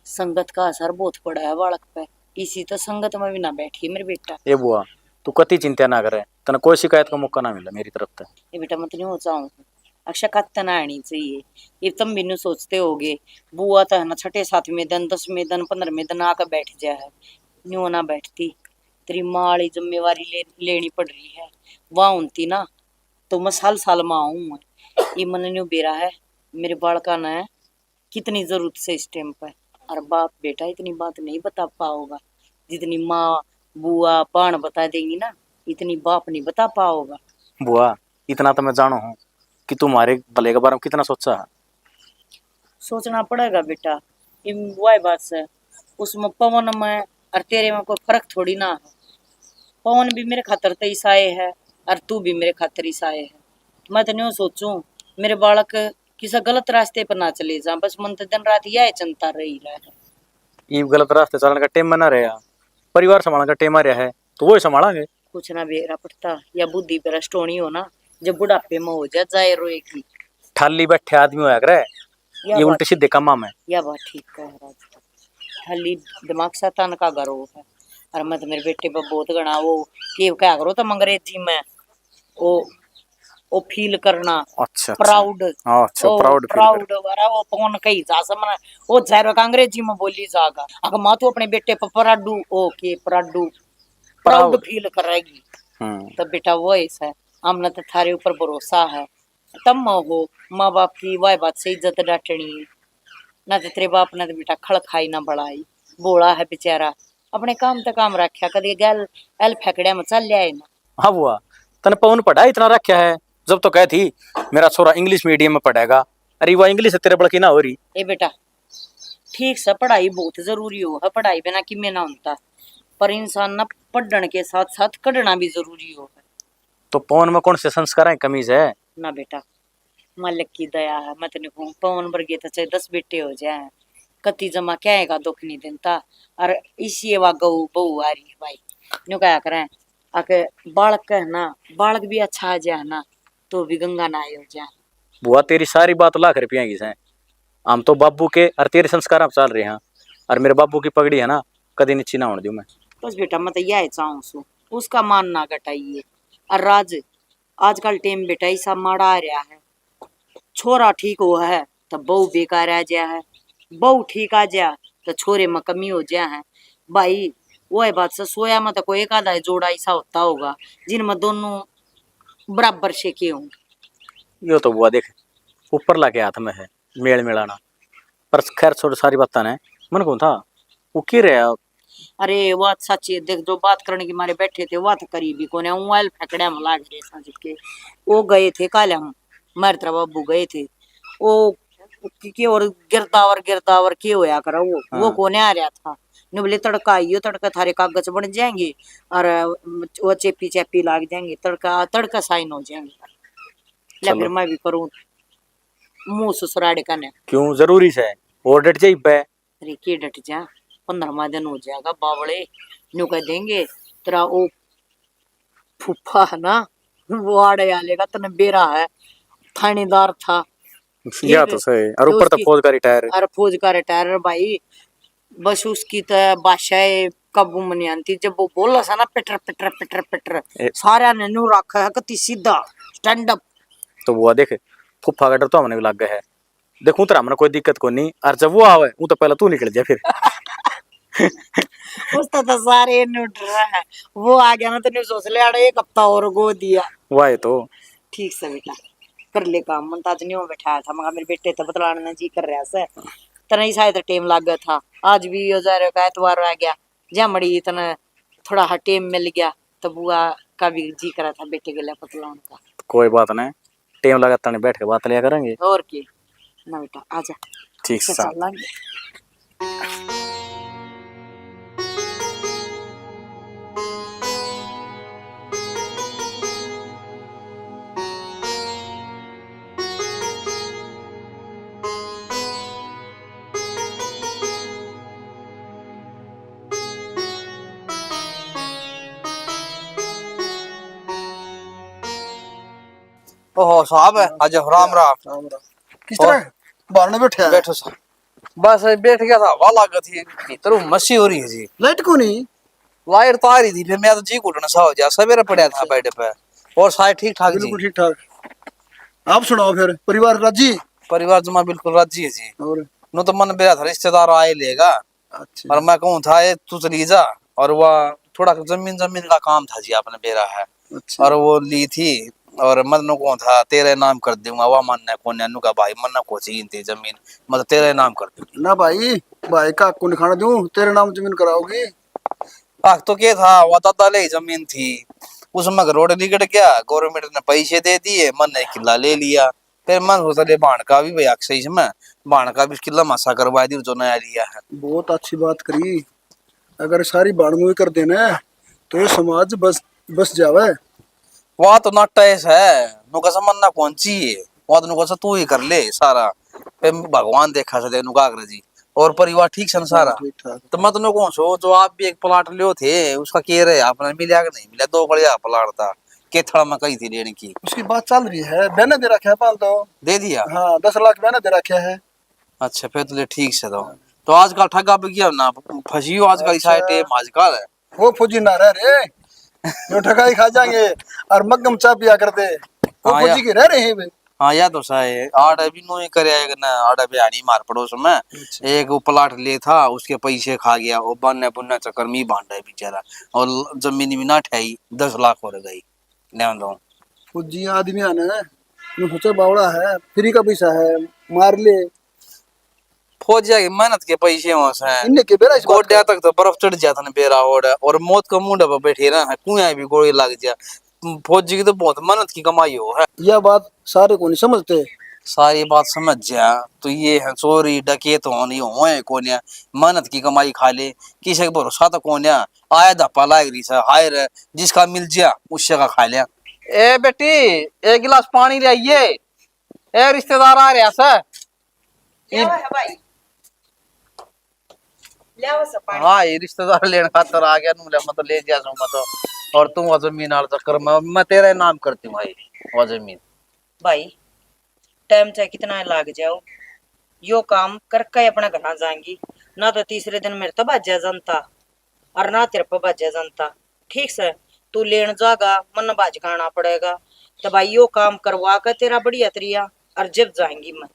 संगत का असर बहुत पड़ा है बालक पे, इसी तो संगत में भी ना बैठी मेरे बेटा। ए बुआ तू कति चिंता ना करे, तना कोई शिकायत का मौका ना मिला मेरी तरफ से। ये बेटा मत नहीं हो जाऊँ अक्षय कत्ता ना आनी चाहिए। ये तुम भी नु सोचते होगे बुआ तो है ना 6 7वें दिन 10वें दिन 15वें दिन आकर बैठ जा है, न्यू ना बैठती, तेरी माँ वाली जिम्मेवारी लेनी पड़ रही है। वहाँ उनती ना तो मैं साल साल में आऊँ, ये मन न्यू बेरा है मेरे बालका ने कितनी जरूरत से इस टाइम पर। और बाप बेटा इतनी बात नहीं बता पाओगा जितनी माँ बुआ बाण बता देंगी ना, इतनी बाप नहीं बता पाओगा। बुआ इतना तो मैं जानो हूँ कि तुम्हारे भले के बारे में कितना सोचा है। सोचना पड़ेगा बेटा, ये वही बात है, उसमें पवन में और तेरे में कोई फर्क थोड़ी ना है। पवन भी मेरे खातर तो ईसाए है और तू भी मेरे खातर ईसाए है। मैं तो नहीं सोचूं मेरे बालक किसी गलत रास्ते पर ना चले जा, बस मन तो दिन रात यह चिंता रही रहा है। ये गलत रास्ते चलने का टेम बना रहा, परिवार संभालने का टेम आ रहा है तो वो ही संभालेंगे। कुछ ना बेरा पड़ता या बुद्धि पर स्टोनी हो ना, जब बुढ़ापे में हो जा जाए रोएगी। ठाली बैठे आदमी होया करे ये उल्टे सीधे कामा में। या बात ठीक कह रहा, खाली दिमाग शैतान का गर्व है। और मैं तो मेरे बेटे पर बहुत गणा वो कि क्या करो तो अंग्रेजी में वो फील करना अच्छा प्राउड। अच्छा प्राउड प्राउड वाला वो कौन कही जा समझ वो जहर का अंग्रेजी में बोली जाएगा। अगर माँ तू अपने बेटे पर प्राडू ओके प्राडू प्राउड फील करेगी तो बेटा वो ऐसा है, हमने तो थारे ऊपर भरोसा है। तब हो माँ बाप की वह बात से इज्जत डांटनी है ना, तो तेरे बाप ने तो बेटा खड़ खाई ना बढ़ाई, बोला है बेचारा अपने काम तो काम रखा, कभी गैल एल फेकड़िया में चल लिया ना। हाँ बुआ तने पवन पढ़ा इतना रखा है, जब तो कह थी मेरा छोरा इंग्लिश मीडियम में पढ़ेगा, अरे वह इंग्लिश तेरे बड़की ना हो रही। ए बेटा ठीक से पढ़ाई बहुत जरूरी हो है, पढ़ाई बिना कि में ना होता, पर इंसान ना पढ़ने के साथ साथ कढ़ना भी जरूरी हो है। तो पवन में कौन से संस्कार है कमीज है ना बेटा मालिक की दया है, मैं तेने कहूँ पवन वर्गे तो चाहे 10 बेटे हो जाए कति जमा क्या है का दुख नहीं देता। और इसी वा गऊ बहू आ रही है भाई न्यू क्या करें आके बालक है ना, बालक भी अच्छा आ जाए ना तो भी गंगा ना हो जाए। बुआ तेरी सारी बात लाख रुपया की है, हम तो बाबू के और तेरे संस्कार चल रहे हैं, और मेरे बाबू की पगड़ी है ना कभी नीची ना होने दूं मैं। बस बेटा मैं तो यह चाहूँ सू उसका मान ना घटाइए। और आजकल टेम बेटा ऐसा माड़ा आ रहा है छोरा ठीक हुआ है तो बहू बेकार आ जा है, बहू ठीक आ जा तो छोरे में कमी हो जा है। भाई वो है बात से सोया में तो कोई एक आधा जोड़ा ऐसा होता होगा जिनमें दोनों बराबर से के हों। यो तो बुआ देख ऊपर लाके हाथ में है मेल मिलाना, पर खैर छोड़ सारी बात ने मन को था वो की रहा। अरे बात सच्ची है, देख जो बात करने की मारे बैठे थे वो तो करीबी को ने मोबाइल फेंकड़े में लाग रहे सांझ के। वो गए थे काले हम मारे तरह बाबू गए थे वो की और गिरदावर के होया करा वो कोने आ रहा था ने बोले तड़का आइयो, तड़का थारे कागज बन जाएंगे और वो चेपी चेपी लाग जाएंगे, तड़का तड़का साइन हो जाएंगे। ले फिर मैं भी करूं मुंह ससुराड़े का ने क्यों जरूरी से और डट जाई पे। अरे के डट जा 15वां दिन हो जाएगा बावड़े न्यू कह देंगे तेरा वो फूफा है ना वो आड़े आले का तने बेरा है थानेदार था या तो सही और ऊपर तो फौज का रिटायर। अरे फौज का रिटायर भाई बस उसकी तो बादशाह काबू में नहीं आती। जब वो बोला सा ना पिटर पिटर पिटर पिटर सारा ने न्यू रखा है कति सीधा स्टैंड अप। तो वो देख फुफा का डर तो हमने भी लग गया है, देखूं तेरा हमने कोई दिक्कत को नहीं, और जब वो आवे वो तो पहले तू निकल जा फिर। उसका तो सारे न्यू डर रहा है, वो आ गया ना तो न्यू सोच ले अरे एक हफ्ता और गो दिया। वाह तो ठीक से बेटा कर ले काम मन ताज नहीं बैठाया था मगर मेरे बेटे तो बतलाने जी कर रहा से तना ही शायद टाइम लग गया था। आज भी हजार का एतवार आ गया जा मड़ी इतना थोड़ा हा टाइम मिल गया तो बुआ का भी जी करा था बेटे के लिए पतलाने का। कोई बात नहीं, टाइम लगाता नहीं बैठ के बात लिया करेंगे और की ना बेटा आजा ठीक से सा। चल लागे। ओहो साहब है आज राम राम। किस तरह बाहर में बैठे हैं? बैठो साहब। बस बैठ गया था हवा लागत थी भीतर मस्सी हो रही है जी। लाइट को नहीं वायर तो आ रही थी फिर मैं तो जी घुटना सा हो जा सवेरे पड़ा था बेड पे और सारे ठीक ठाक जी। बिल्कुल ठीक ठाक। आप सुनाओ फिर परिवार राजी? परिवार जमा बिल्कुल राजी है जी। और नो तो मन बेरा था रिश्तेदार आए लेगा अच्छा और मैं कहूँ था ये तू चली जा और वह थोड़ा जमीन का काम था जी आपने बेरा है अच्छा और वो ली थी और मन को था तेरे नाम कर दूंगा वह मन को नु का भाई मन को चाहिए थी जमीन मतलब तेरे नाम कर दूंगा ना भाई भाई का आपको निखाना दूं तेरे नाम जमीन कराओगी? आख तो क्या था वो दादा ले जमीन थी उसमें रोड निकट गया गवर्नमेंट ने पैसे दे दिए मन ने किला ले लिया फिर मन सोचा ले बाण का भी भैया सही में बाण का भी किला मासा करवा दी जो नया लिया है। बहुत अच्छी बात करी। अगर सारी बाड़मुई कर देना तो ये समाज बस बस जावे। वह तो नट्टेस है नुका समन्ना कौन चाहिए वह तो नुका तू ही कर ले सारा फिर भगवान देखा सके नुका कर जी और परिवार ठीक संसारा। ठीक ठाक। तो मैं तो कौन सो जो आप भी एक प्लाट लियो थे उसका कह रहे आपने मिला कि नहीं मिला? 2 कड़िया प्लाट था के थड़ा में कही थी लेने की उसकी बात चल रही है, बहने दे रखा है पाल तो दे दिया। हाँ 10 लाख बहने दे रखे है। अच्छा फिर तो ले ठीक से तो आजकल ठगा भी किया ना फंसियो आजकल इस टाइम आजकल है वो फौजी ना रह रे जो ठगाई खा जाएंगे और मगम चा पिया करते वो हाँ, फौजी के रह रहे हैं वे। हाँ या तो सही आड़ा भी नो करे ना आड़ा भी आनी मार पड़ोस में एक वो प्लाट ले था उसके पैसे खा गया वो बनने बुनने चक्कर में बांधा है बेचारा और जमीन भी ना ठहरी 10 लाख हो गई ले दो। फौजी आदमी आना है मैं सोचा बावड़ा है फ्री का पैसा है मार ले फौज जाएगी मेहनत के पैसे वहां से इन्हें के बेरा इस बात गोड्या तक तो बर्फ चढ़ जाता ना बेरा और मौत का मुंडा पर बैठे ना कुएं भी गोली लग जा फौजी की तो बहुत मेहनत की कमाई हो है। यह बात सारे को नहीं समझते। सारी बात समझ जा तो ये है चोरी डकैत होनी हो कौन मेहनत की कमाई खा ले किसी का भरोसा तो कौन आया धप्पा लाग रही से हायर जिसका मिल जा उससे का खा लिया। ए बेटी एक गिलास पानी ले आइए ए रिश्तेदार आ रहा सर हाँ ये रिश्तेदार लेने खातर आ गया मतलब ले जा तो और तुम वो जमीन आल चक्कर में मैं तेरा नाम करती हूँ भाई वो जमीन। भाई टाइम चाहे कितना लाग जाओ यो काम करके अपना घर जाएंगी ना तो तीसरे दिन मेरे तो बाजा जनता और ना तेरे पर बाजा जनता। ठीक से तू लेन जागा मन बाज खाना पड़ेगा तो भाई यो काम करवा कर तेरा बढ़िया तरिया और जब जाएंगी मैं।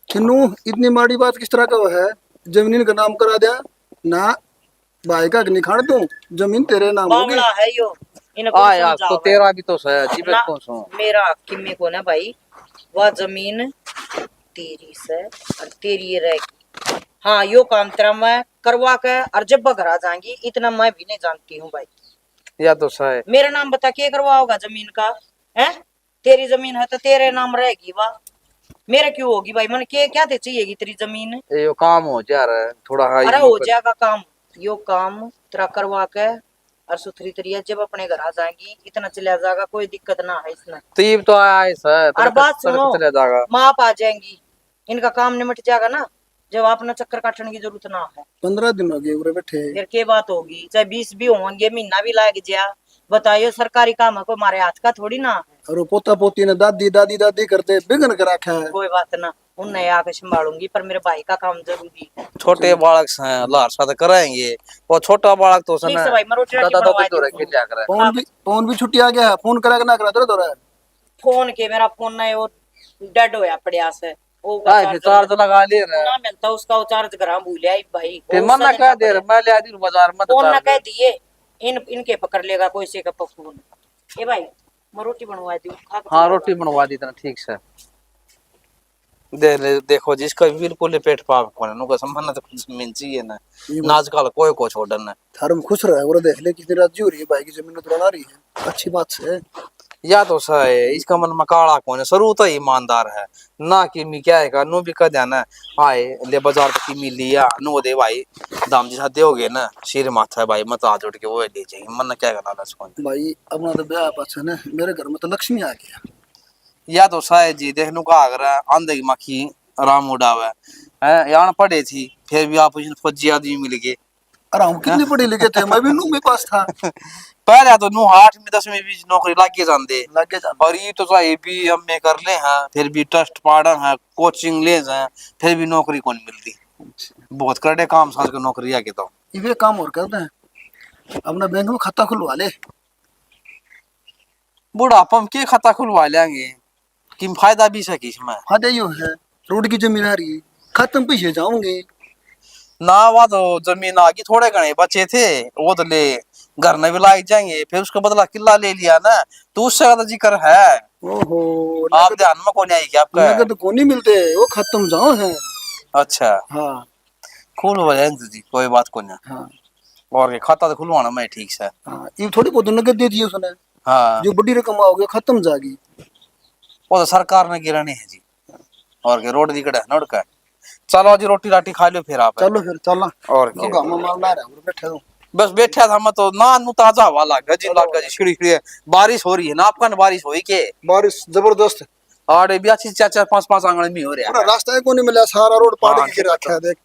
किन्नू इतनी माड़ी बात किस तरह का वो है? जमीन का नाम करा दिया ना, भाई का नहीं खाड़ दूं, जमीन तेरे नाम होगी। बावड़ा है यो, इनको आ यार तो समझाओ भाई। तेरा भी तो है जीवन ना, कौन सो। मेरा किम्मे को ना भाई, वह जमीन तेरी से और तेरी रहेगी। हाँ, यो काम तेरा मैं करवा के और जब घर आ जाएंगी, इतना मैं भी नहीं जानती हूँ भाई। या तो है मेरा नाम बता के करवाओगा जमीन का? है तेरी जमीन है तो तेरे नाम रहेगी वाह, मेरा क्यों होगी भाई? मन के क्या दे चाहिएगी तेरी जमीन? ये यो काम हो जा रहा है थोड़ा हाई। अरे हो जाएगा काम, यो काम तेरा करवा के और सुथरी तरिया जब अपने घर आ जाएंगी, इतना चला जाएगा, कोई दिक्कत ना है इसमें। तीब तो आया है सर, और बात सुनो, चला जाएगा। माप आ जाएंगी, इनका काम निमट जाएगा ना, जब अपना चक्कर काटने की जरूरत ना है। 15 दिन हो गए उरे बैठे। फिर क्या बात होगी, चाहे 20 भी होंगे, महीना भी लाग जा, बताइयो सरकारी काम है, कोई हमारे हाथ का थोड़ी ना है। और वो पोता पोती ने दादी दादी दादी करते बिगन कर रखा है। कोई बात ना, उन्हें आके संभालूंगी, पर मेरे भाई का काम जरूरी है। छोटे बालक से लार साथ कराएंगे, और छोटा बालक तो ठीक से भाई, मैं रोटी राटी दादा बनवा दादी तो रह दूँ। के क्या करे। फोन भी छुट्टी आ गया है, फोन करा के ना करा तो रहा है। फोन के मेरा फोन ना वो डेड होया पड़िया से, वो हां फिर चार्ज लगा ले रहा ना मिलता उसका, वो चार्ज करा भूलिया ही भाई। फिर मन ना कह दे मैं ले आदी बाजार में फोन ना कह दिए, इनके पकड़ लेगा कोई से का फोन। ए भाई मैं रोटी बनवा दी, खा के हां चला रोटी जा। बनवा दी तना ठीक से। देखो जिसका बिल्कुल पेट पाप कोने नु का संबंध तो कुछ मिल चाहिए ना, आजकल कोई को छोड़न ना। धर्म खुश रहा है और देख ले कितनी राजी हो रही है, भाई की जमीन तो बना रही है, अच्छी बात से। या तो सही इसका मन में काला कोने शुरू तो ईमानदार है ना, कि मी क्या है का नु भी कह देना आए ले बाजार की मी लिया नु दे भाई, दाम जी साथ दोगे ना सिर माथा है भाई, मत आज उठ के वो ले जाएंगे, मन क्या करना इसको भाई अपना तो ब्याह पाछा ना, मेरे घर में तो लक्ष्मी आ गया। या तो शायद जी देखने का आगर आंधे की मक्खी राम उड़ावे है, यहाँ पढ़े थी फिर भी आप फौजी आदमी मिल गए। अरे हम कितने पढ़े लिखे थे, मैं भी नू मेरे पास था। पहले तो नू 8 में 10 में भी नौकरी लागे जाते, लगे जाना। और ये तो चाहे भी हम में कर ले हैं, फिर भी टेस्ट पढ़न है, कोचिंग ले हैं, फिर भी नौकरी कौन मिलती। बहुत करड़े काम साल की नौकरी आके तो ये काम और करते हैं, अपना बैंक में खाता खुलवा ले। बुढ़ापा में के खाता खुलवा लेंगे कि फायदा भी सकी इसमें। हाँ दे यो है, रोड की जमीन आ रही है, खत्म पैसे जाओगे ना, वह तो जमीन आगे थोड़े घने बचे थे, वो तो ले घर में भी लाग जाएंगे, फिर उसका बदला किला ले लिया ना, तो उससे ज्यादा जिक्र है। ओहो, आप ध्यान में कौन आई क्या आपका? नगद को नहीं मिलते, वो खत्म जाओ है। अच्छा हाँ खुल हो जाए जी, कोई बात को ना। हाँ और के खाता तो खुलवाना मैं ठीक से। हाँ, ये थोड़ी बहुत नगद दे दी उसने, हाँ जो बड़ी रकम आओगे खत्म जाएगी। वो तो सरकार ने गिरानी है जी, और के रोड दिखड़ा है नोड़ का। चलो जी रोटी राटी खा लो फिर आप। चलो फिर चलना, और वो क्या गाँव में माल ना रहा है, बैठे हो। बस बैठा था मैं तो ना, नु ताजा हवा लगा जी, लगा जी छिड़ी छिड़ी बारिश हो रही है ना, आपका बारिश हुई के? बारिश जबरदस्त, और भी अच्छी 4-4 5-5 आंगन में हो रहा पूरा है। रास्ता को नहीं मिला, सारा रोड पाड़ हाँ, के गिर रखा है देख।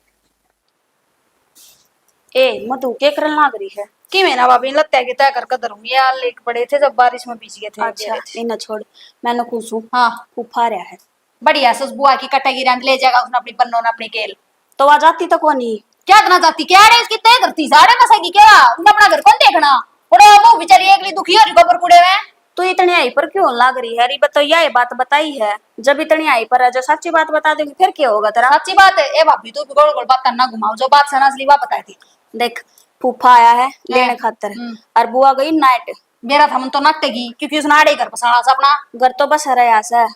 ए मधु के करन लाग रही है कि मेरा भाभी लगता है कि तय कर करूंगी यार, लेक पड़े थे जब बारिश में भीग गए थे। अच्छा इन्हें छोड़, मैंने पूछूं। हाँ फूफा रहा है बढ़िया सस बुआ की कटेगी रंग ले जाएगा उसने अपनी पन्नों ने अपनी केल। तो आ जाती तो कौन ही। क्या करना चाहती, क्या रे इसकी तय करती सारे कसेगी क्या, उन्हें अपना घर कौन देखना, बड़ा वो बेचारी एकली दुखी हो रही गोबर कूड़े में। तू इतनी आई पर क्यों लाग रही है? तो यह बात बताई है, जब इतनी आई पर है, जो सच्ची बात बता देंगे फिर क्या होगा तेरा? सच्ची बात है ए भाभी, तू गोल गोल बात करना घुमाओ, जो बात सना असली बात बताई थी। देख फूफा आया है लेने खातर, और बुआ गई नाइट। मेरा था मन तो नटेगी क्योंकि उसने आड़े घर पसाना से अपना घर तो बस है ऐसा।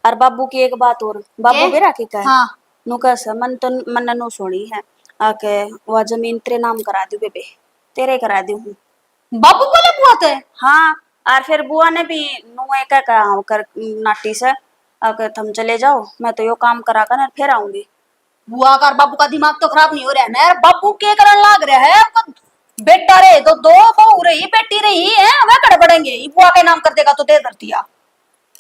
और बाबू की एक बात और, बाबू भी राखी का हाँ नु कैसा मन तो मन नु छोड़ी है आके, वह जमीन तेरे नाम करा दी बेबे, तेरे करा दी हूँ। बाबू बोले बुआ थे। हाँ और फिर बुआ ने भी नुए क्या कहा कर नाटी से आके, तुम चले जाओ, मैं तो यो काम करा कर फिर आऊंगी। बुआ का और बाबू का दिमाग तो खराब नहीं हो रहा है ना यार, बाबू के करन लाग रहा है बेटा रे, तो दो बहू रही बेटी रही है, वे कड़े बढ़ेंगे ये बुआ के नाम कर देगा तो दे धरती आ।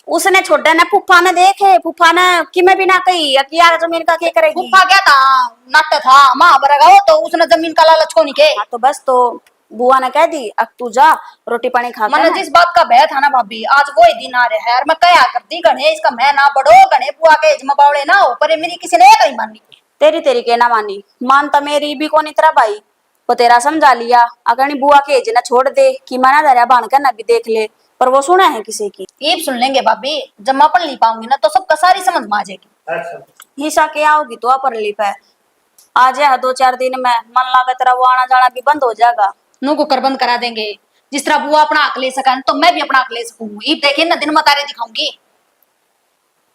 उसने छोड़ा ना, फूफा ने देखे, फूफा ने कि मैं भी ना कही यार जमीन का क्या करेगी। फूफा क्या था, नट था माँ बरेगा वो, तो उसने जमीन का लालच को नहीं के। हाँ, तो बस तो बुआ ने कह दी अब तू जा रोटी पानी खा मैंने जिस बात का भय था ना भाभी, आज वो ही दिन आ रहा है यार, मैं क्या करती गणे इसका मैं ना बढ़ो, गणे बुआ के जमा बावड़े ना हो, पर मेरी किसी ने कहीं मानी। तेरी तेरी के ना मानी, मानता मेरी भी कौन इतना भाई, वो तेरा समझा लिया, अगर नहीं बुआ के ना छोड़ दे कि मना दरिया बांध कर ना भी देख ले, पर वो सुना है किसी की। ये सुन लेंगे भाभी, जब मैं पढ़ ली पाऊंगी ना तो सबका सारी समझ में आ जाएगी। हिस्सा के आओगी तो पर ली पे आ जाए 2-4 दिन में, मन लगा तेरा वो आना जाना भी बंद हो जाएगा। नू को कर बंद करा देंगे। जिस तरह बुआ अपना हक ले सका तो मैं भी अपना हक ले सकूंगी। देखिए ना दिन में तारे दिखाऊंगी।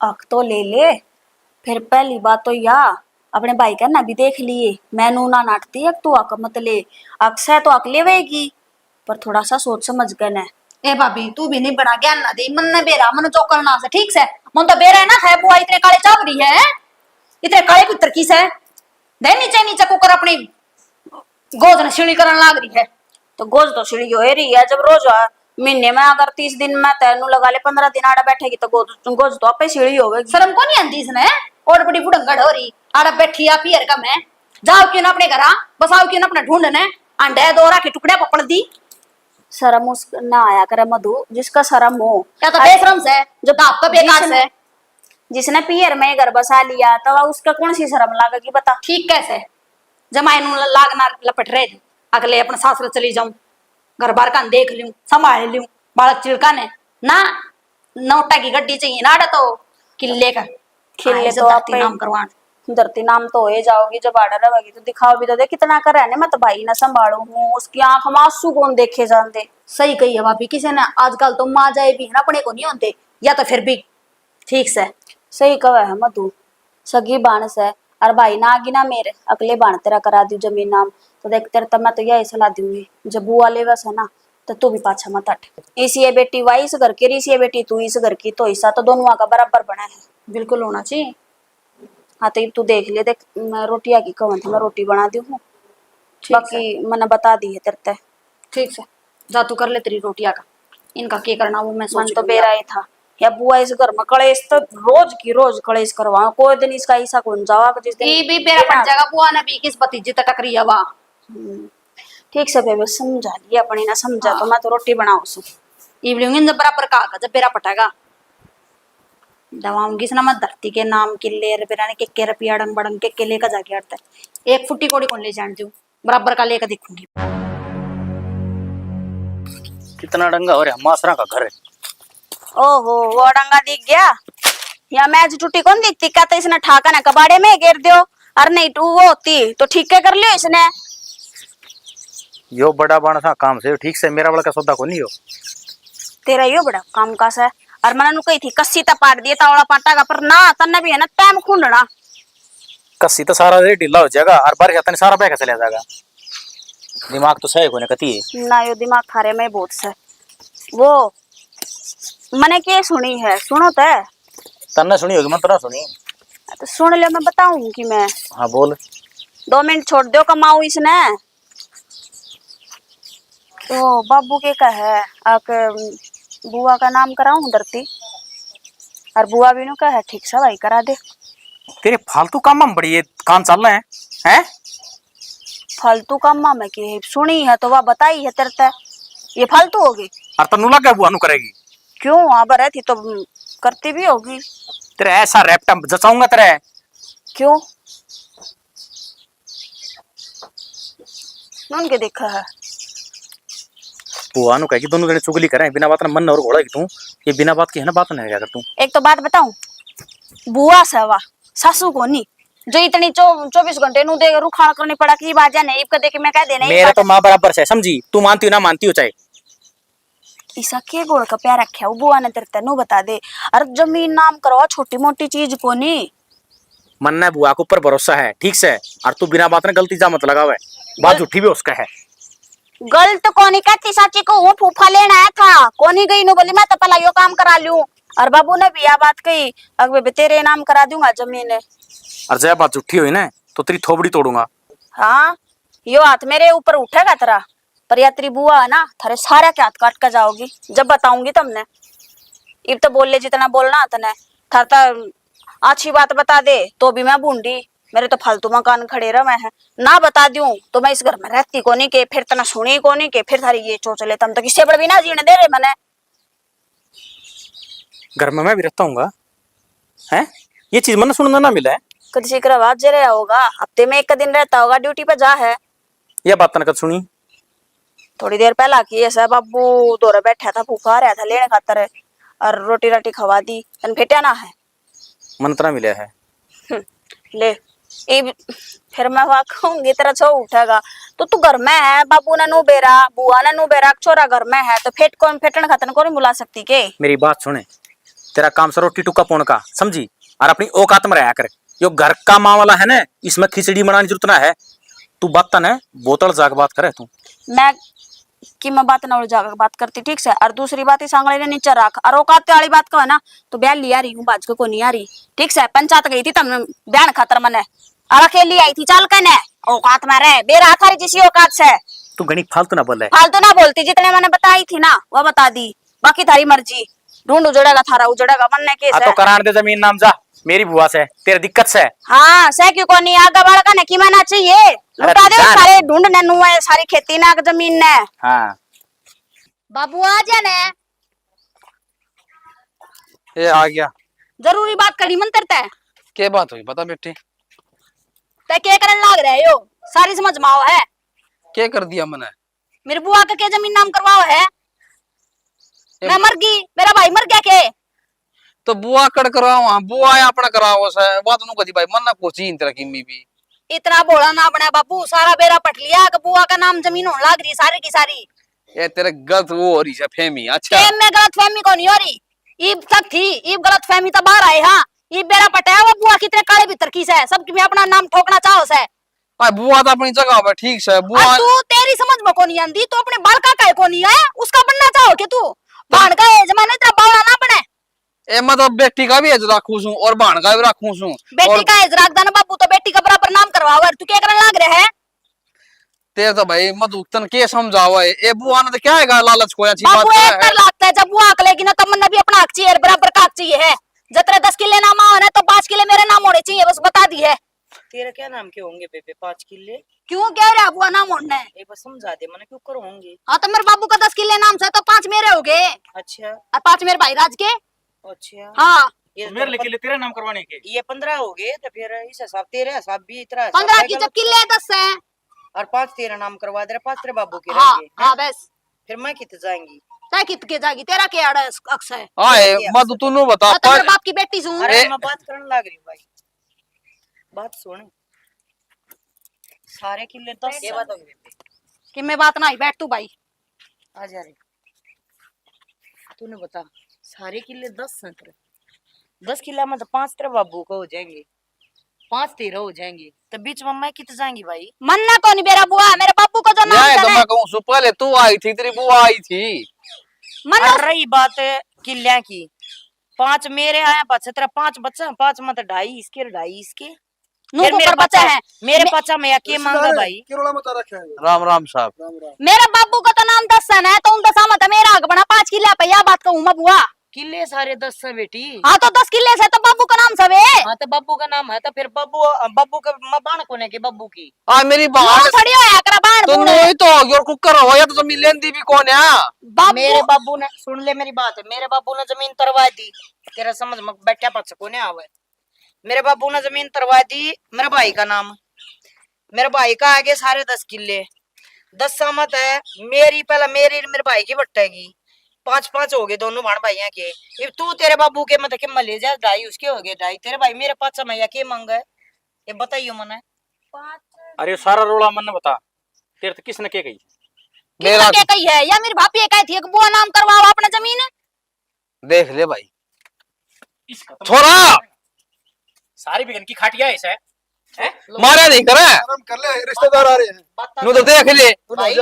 हक तो ले ले, फिर पहली बात तो या अपने भाई का ना भी देख लिए, मैं नू ना नाटती हक तू हक मत ले। हक से तो हक लेवेगी, पर थोड़ा सा सोच समझ कर न। ए भाभी तू भी नहीं बना ज्ञान ना दे, मन ने बेरा मन चौकल ना से ठीक से। मन तो बेरा है ना है बुआ इतने काले चावरी है, इतने काले पुत्र की से दे नीचे नीचे कुकर अपनी गोद ने सीढ़ी करन लाग रही है। तो गोज तो सीढ़ी हो रही है, जब रोज महीने में अगर 30 दिन में तेनू लगा ले 15 दिन आड़ा बैठेगी तो गोज तो आपे सीढ़ी होगी। शर्म को नहीं आंदी इसने, और बड़ी बुढ़ंगड़ हो रही आड़ा बैठी आ पियर का मैं। जाओ क्यों ना अपने घर, बसाओ क्यों ना अपने ढूंढने, अंडे दोरा के टुकड़े पकड़ दी। शर्म उस ना आया करे मधु, जिसका शर्म हो। क्या तो बेशरम से जो दाप का बेकार से। जिसने पियर में घर बसा लिया तो उसका कौन सी शर्म लागेगी बता। ठीक कैसे जमाए नू लागना लपट रहे थे, अगले अपने सासरे चली जाऊं, घर बार का देख लूं, संभाल लूं, बालक चिड़का ने ना नोटा की गड्डी चाहिए ना तो किले का खिले तो आप नाम करवान। धरती नाम तो हो जाओगी, जब आडा रहेगी तो दिखाओ भी तो दे कितना कर रहे मैं तो भाई ना संभालू हूँ, उसकी आंख में आंसू कौन देखे जानते। सही कही है भाभी, किसी ने आजकल तो माँ जाए भी है ना अपने को नहीं होते, या तो फिर भी ठीक से सही कहा है मधु, सगी बाण से और भाई ना आगी ना मेरे अगले बाण तेरा करा दी जमीन नाम। तो देख तेरे तब मैं तो यही सलाह दूंगी, जब बुआ ले वैसा ना तो तू भी पाछा मत हट। इसी ये बेटी वाई इस घर की, इसी ये बेटी तू इस घर की, तो हिस्सा तो दोनों का बराबर बना है। बिल्कुल होना चाहिए। हाँ तो तू देख ले, देख मैं रोटियां की कवन थी, मैं रोटी बना दी हूँ, बाकी मैंने बता दी है तेरे ते। ठीक से जा तू कर ले तेरी रोटियां का, इनका क्या करना वो मैं मन सोच तो बेरा ही था या बुआ इस घर में कलेश तो रोज की रोज कलेश करवा, कोई दिन इसका ऐसा कौन जावा जिस दिन ये भी बेरा पड़ जाएगा। बुआ ने भी किस भतीजे तक टकरी हवा। ठीक से बेबे समझा लिया अपनी ना समझा तो मैं तो रोटी बनाऊ सू इवनिंग जब बराबर का जब बेरा पटेगा दवाऊंगी ना मैं धरती के नाम किले बेरा ने के रुपया डंग बड़ंग के लेकर जाके हटता है। एक फुट्टी कोड़ी कौन ले जान दू, बराबर का लेकर दिखूंगी। कितना डंगा हो रहा मासरा का घर है। ओहो वो डंगा दिख गया, या मैच टूटी कौन दिखती, क्या तो इसने ठाका ना कबाड़े में घेर दियो, अरे नहीं टू वो होती तो ठीक है कर लियो इसने। यो बड़ा बाण सा काम से ठीक से मेरा बड़ा का सौदा को नहीं हो। तेरा यो बड़ा काम का है, और मैंने कही थी कस्सी ता पाट दिया तावड़ा पाटा का, पर ना तन्ने भी है ना टाइम खूंडना कस्सी तो सारा ढीला हो जाएगा और बारिश आता सारा बह चला जाएगा। दिमाग तो सही कोने कती है ना, यो दिमाग थारे में बहुत से। वो मैंने क्या सुनी है, सुनो तो तन्ने सुनी होगी, मैं तो ना सुनी। तो सुन ले, मैं बताऊं कि मैं। हाँ बोल। 2 मिनट छोड़ दो कमाऊ इसने। तो बाबू के का है आक बुआ का नाम कराऊं धरती, और बुआ भी नु का है ठीक से भाई करा दे। तेरे फालतू काम में बड़ी ये काम चल रहे हैं फालतू काम में के सुनी है तो वह बताई है तेरे ते, ये फालतू होगी। और तनु लगा बुआ नु करेगी क्यों वहां पर रहती तो करती भी होगी। तेरे ऐसा रैपटा जचाऊंगा तेरे। क्यों नून के देखा है बुआ नु कहेगी दोनों जने चुगली करें बिना बात ना मन और घोड़ा की तू, ये बिना बात की है ना बात नहीं क्या कर तू। एक तो बात बताऊं, बुआ सवा सासू को नहीं जो इतनी 24 घंटे नु दे रुखाड़ करनी पड़ा की बाजा नहीं कदे के मैं कह देने मेरा तो माँ बराबर से समझी, तू मानती हो ना मानती हो चाहे। ईसा के गोड़ का प्यार रखा वो बुआ ने तेरे तेनू बता दे, अरे जमीन नाम करवा छोटी मोटी चीज को नहीं। मन ने बुआ के ऊपर भरोसा है ठीक से, और तू बिना बात ने गलती जा मत लगावे, बात झूठी भी उसका है। गलत कोनी कहती साची को वो फूफा लेना आया था, कोनी गई नु बोली मैं तो पहला यो काम करा लूं, और बाबू ने भी यह बात कही अगबे तेरे नाम करा दूंगा जमीन। और जब बात झूठी हुई ना तो तेरी थोबड़ी तोड़ूंगा। हाँ यो हाथ मेरे ऊपर उठेगा तेरा, पर या तेरी बुआ है ना थारे सारे के हाथ काट कर जाओगी जब बताऊंगी तुमने। इब तो बोल ले जितना बोलना तने, थारता अच्छी बात बता दे तो भी मैं बूंदी, मेरे तो फालतू मकान खड़े रहे हैं ना बता दूं तो मैं इस घर में रहती कोनी के, फिर तना सुनी कोनी के, फिर थारी ये चोचले तम तो किससे बड़े भी ना जीने दे रहे मैंने। घर में मैं भी रहता हूँ है, ये चीज मैंने सुनना ना मिला है। किसी का रवाज जरा होगा, हफ्ते में 1 दिन रहता होगा, ड्यूटी पे जा है। यह बात तनकत सुनी थोड़ी देर पहला की ऐसा बाबू दौरे बैठा था, भूखा रहा था लेने खातर, और रोटी राटी खवा दी, तन फेटा ना है। मंत्रा मिला है। ले फिर मैं वहां कहूंगी तेरा छो उठेगा, तो तू घर में है, बाबू ने नु बेरा, बुआ ने नु बेरा, छोरा घर में है, तो फेट कौन फेटन खातर कौन बुला सकती के। मेरी बात सुने, तेरा काम से रोटी टुक्का पौन का समझी, और अपनी औकात में रहा कर। यो घर का मामला है ना, इसमें खिचड़ी बनाने जरूरत ना है। तू बात ना बोतल जाग बात करे तू। मैं बात ना जाकर बात करती, ठीक से। और दूसरी बात, इस आंगली ने नीचे रख, और औकात वाली बात को है ना, तो ब्याह लिया रही हूँ, बाज को नहीं आ रही, ठीक से। पंचायत गई थी तब बयान खातर मने, और अकेली आई थी चाल कने, औकात में रहे, बेरा थारी जिसी औकात से। तू घनी फालतू ना बोले। फालतू ना बोलती, जितने मैंने बताई थी ना वो बता दी, बाकी थारी मर्जी, ढूंढ उजड़ेगा थारा उजड़ेगा, मन के तो करार दे जमीन नाम जा मेरी बुआ से, तेरी दिक्कत से। हाँ से क्यों को नहीं आगा बालका ने की माना चाहिए, लुटा दे सारे ढूंढ ने नु है, सारी खेती ना जमीन ने। हाँ बाबू आ जाने, ये आ गया। जरूरी बात करी मन तरता है, क्या बात हुई बता बेटी। ते क्या करन लाग रहे हो, सारी समझ माओ है। क्या कर दिया मैंने? मेरी बुआ का क्या जमीन नाम करवाओ है, मैं मर गई, मेरा भाई मर गया के। तो बुआ कड़ कराओ, बुआ अपना कराओ से बात नु कदी भाई मन ना पूछी इन तरह की मी भी। इतना बोला ना बना बाबू, सारा बेरा पट लिया कि बुआ का नाम जमीन होने लाग रही सारी की सारी। ये तेरे गलत वो हो रही है फेमी। अच्छा टेम में गलत फहमी को नहीं हो रही, ईब तक थी, ईब गलत फहमी तो बाहर आए। हाँ ईब बेरा पटाया वो बुआ कितने काले भीतर की से, सबकी भी अपना नाम ठोकना चाहो से। बुआ तो अपनी जगह पे ठीक से। बुआ तू तेरी समझ में को नहीं आंदी, तो अपने बालका का को नहीं है, उसका बनना चाहो के तू भाण का जमाने तेरा बावला ना बने। ए मतलब बेटी का भी एज रखू छू और भाण का भी रखू छू। बेटी का एज रख देना बाबू, तो बेटी का बराबर नाम करवाओ, तू क्या करने लाग रहे है। तेरे तो भाई मधु तन के समझावा है, ए बुआ ने तो क्या है लालच को अच्छी बात बाबू है। एक कर लगता है, जब बुआ अकलेगी ना तब मन भी अपना हक चाहिए, बराबर का हक चाहिए है। जतरे 10 किले नाम हो ना, तो 5 किले मेरे नाम होने चाहिए, बस बता दी है। तेरा क्या नाम के होंगे बेबे 5 किले? क्यों कह रहा बुआ नाम होने? एक बार समझा दे मैंने, क्यों कर होंगे? हाँ तो मेरे बाबू का 10 किले नाम से, तो 5 मेरे हो गए, अच्छा और 5 मेरे भाई राज के। अच्छा हाँ ये मेरे लिए तेरे नाम करवाने के ये 15 हो गए, तो फिर इस हिसाब तेरे हिसाब भी इतना 15 की जब किले 10 है, और 5 तेरा नाम करवा दे, 5 तेरे बाबू के हाँ रहेंगे। हाँ बस। फिर मैं कितने जाएंगी? चाहे कित के जागी, तेरा क्या अक्स है। आए मधु तू बता। हाँ, तो मेरे बाप की बेटी सुन। अरे मैं बात करने लग रही हूँ भाई, बात सुन। सारे किले 10 ये बात होगी कि मैं बात ना ही, बैठ तू भाई। आ जा रे, तूने बता सारे किले 10 हैं तेरे, 10 किला में तो 5 तेरे बाबू को हो जाएंगे, 5 तेरा हो जाएंगे, तो बीच में मैं कितने जाएंगी भाई? मन ना कौन मेरा बुआ, मेरे बाबू को जो नाम तो है। मैं कहूँ पहले तू आई थी, तेरी बुआ आई थी। मन रही बात किलिया की, 5 मेरे आए, 5 तेरा, 5 बच्चा, 5 में तो 2.5 इसके, 2.5 इसके। फिर मेरे बच्चा है, मेरे बच्चा में क्या मांगा भाई? किरोड़ा मत रखा है। राम राम साहब। राम राम। मेरे बाबू का तो नाम 10 है, तो उन 10 में तो मेरा हक बना 5 किले पे, या बात कहूँ मैं बुआ। किले सारे 10 है बेटी। हाँ तो 10 किले से तो बाबू का नाम सब है। हाँ तो बाबू का नाम है, तो फिर बाबू का बाण कोने के बाबू की। मेरी मुंह बात थोड़ी होया कर बाण तो बूढ़े। नहीं तो और कुकर हो या तो जमीन लेंदी भी कौन है? बाबू मेरे बाबू ने, सुन ले मेरी बात, मेरे बाबू ने जमीन तरवा दी, तेरा समझ में बैठा पच कोने आवे। मेरे बाबू ने जमीन तरवा दी, मेरे भाई का नाम, मेरे भाई का आगे सारे 10 किले, 10 सहमत है मेरी, पहला मेरे भाई की बट्टेगी, 5-5 हो गए दोनों भाण भाइयों के। ये तू तेरे बाबू के मतलब के ले जा, 2.5 उसके हो गए, 2.5 तेरे भाई, मेरे 5 मैया के मांगा है, ये बताइयो मने। अरे सारा रोला मन बता, तेरे तो किसने के गई? मेरा क्या कही है, या मेरी भाभी कही थी कि बुआ नाम करवाओ अपना जमीन। देख ले भाई इसका छोरा, सारी बिगन की खाटिया ऐसा है, मारा नहीं करे आराम कर ले, रिश्तेदार आ रहे हैं। नु तो देख ले। भाई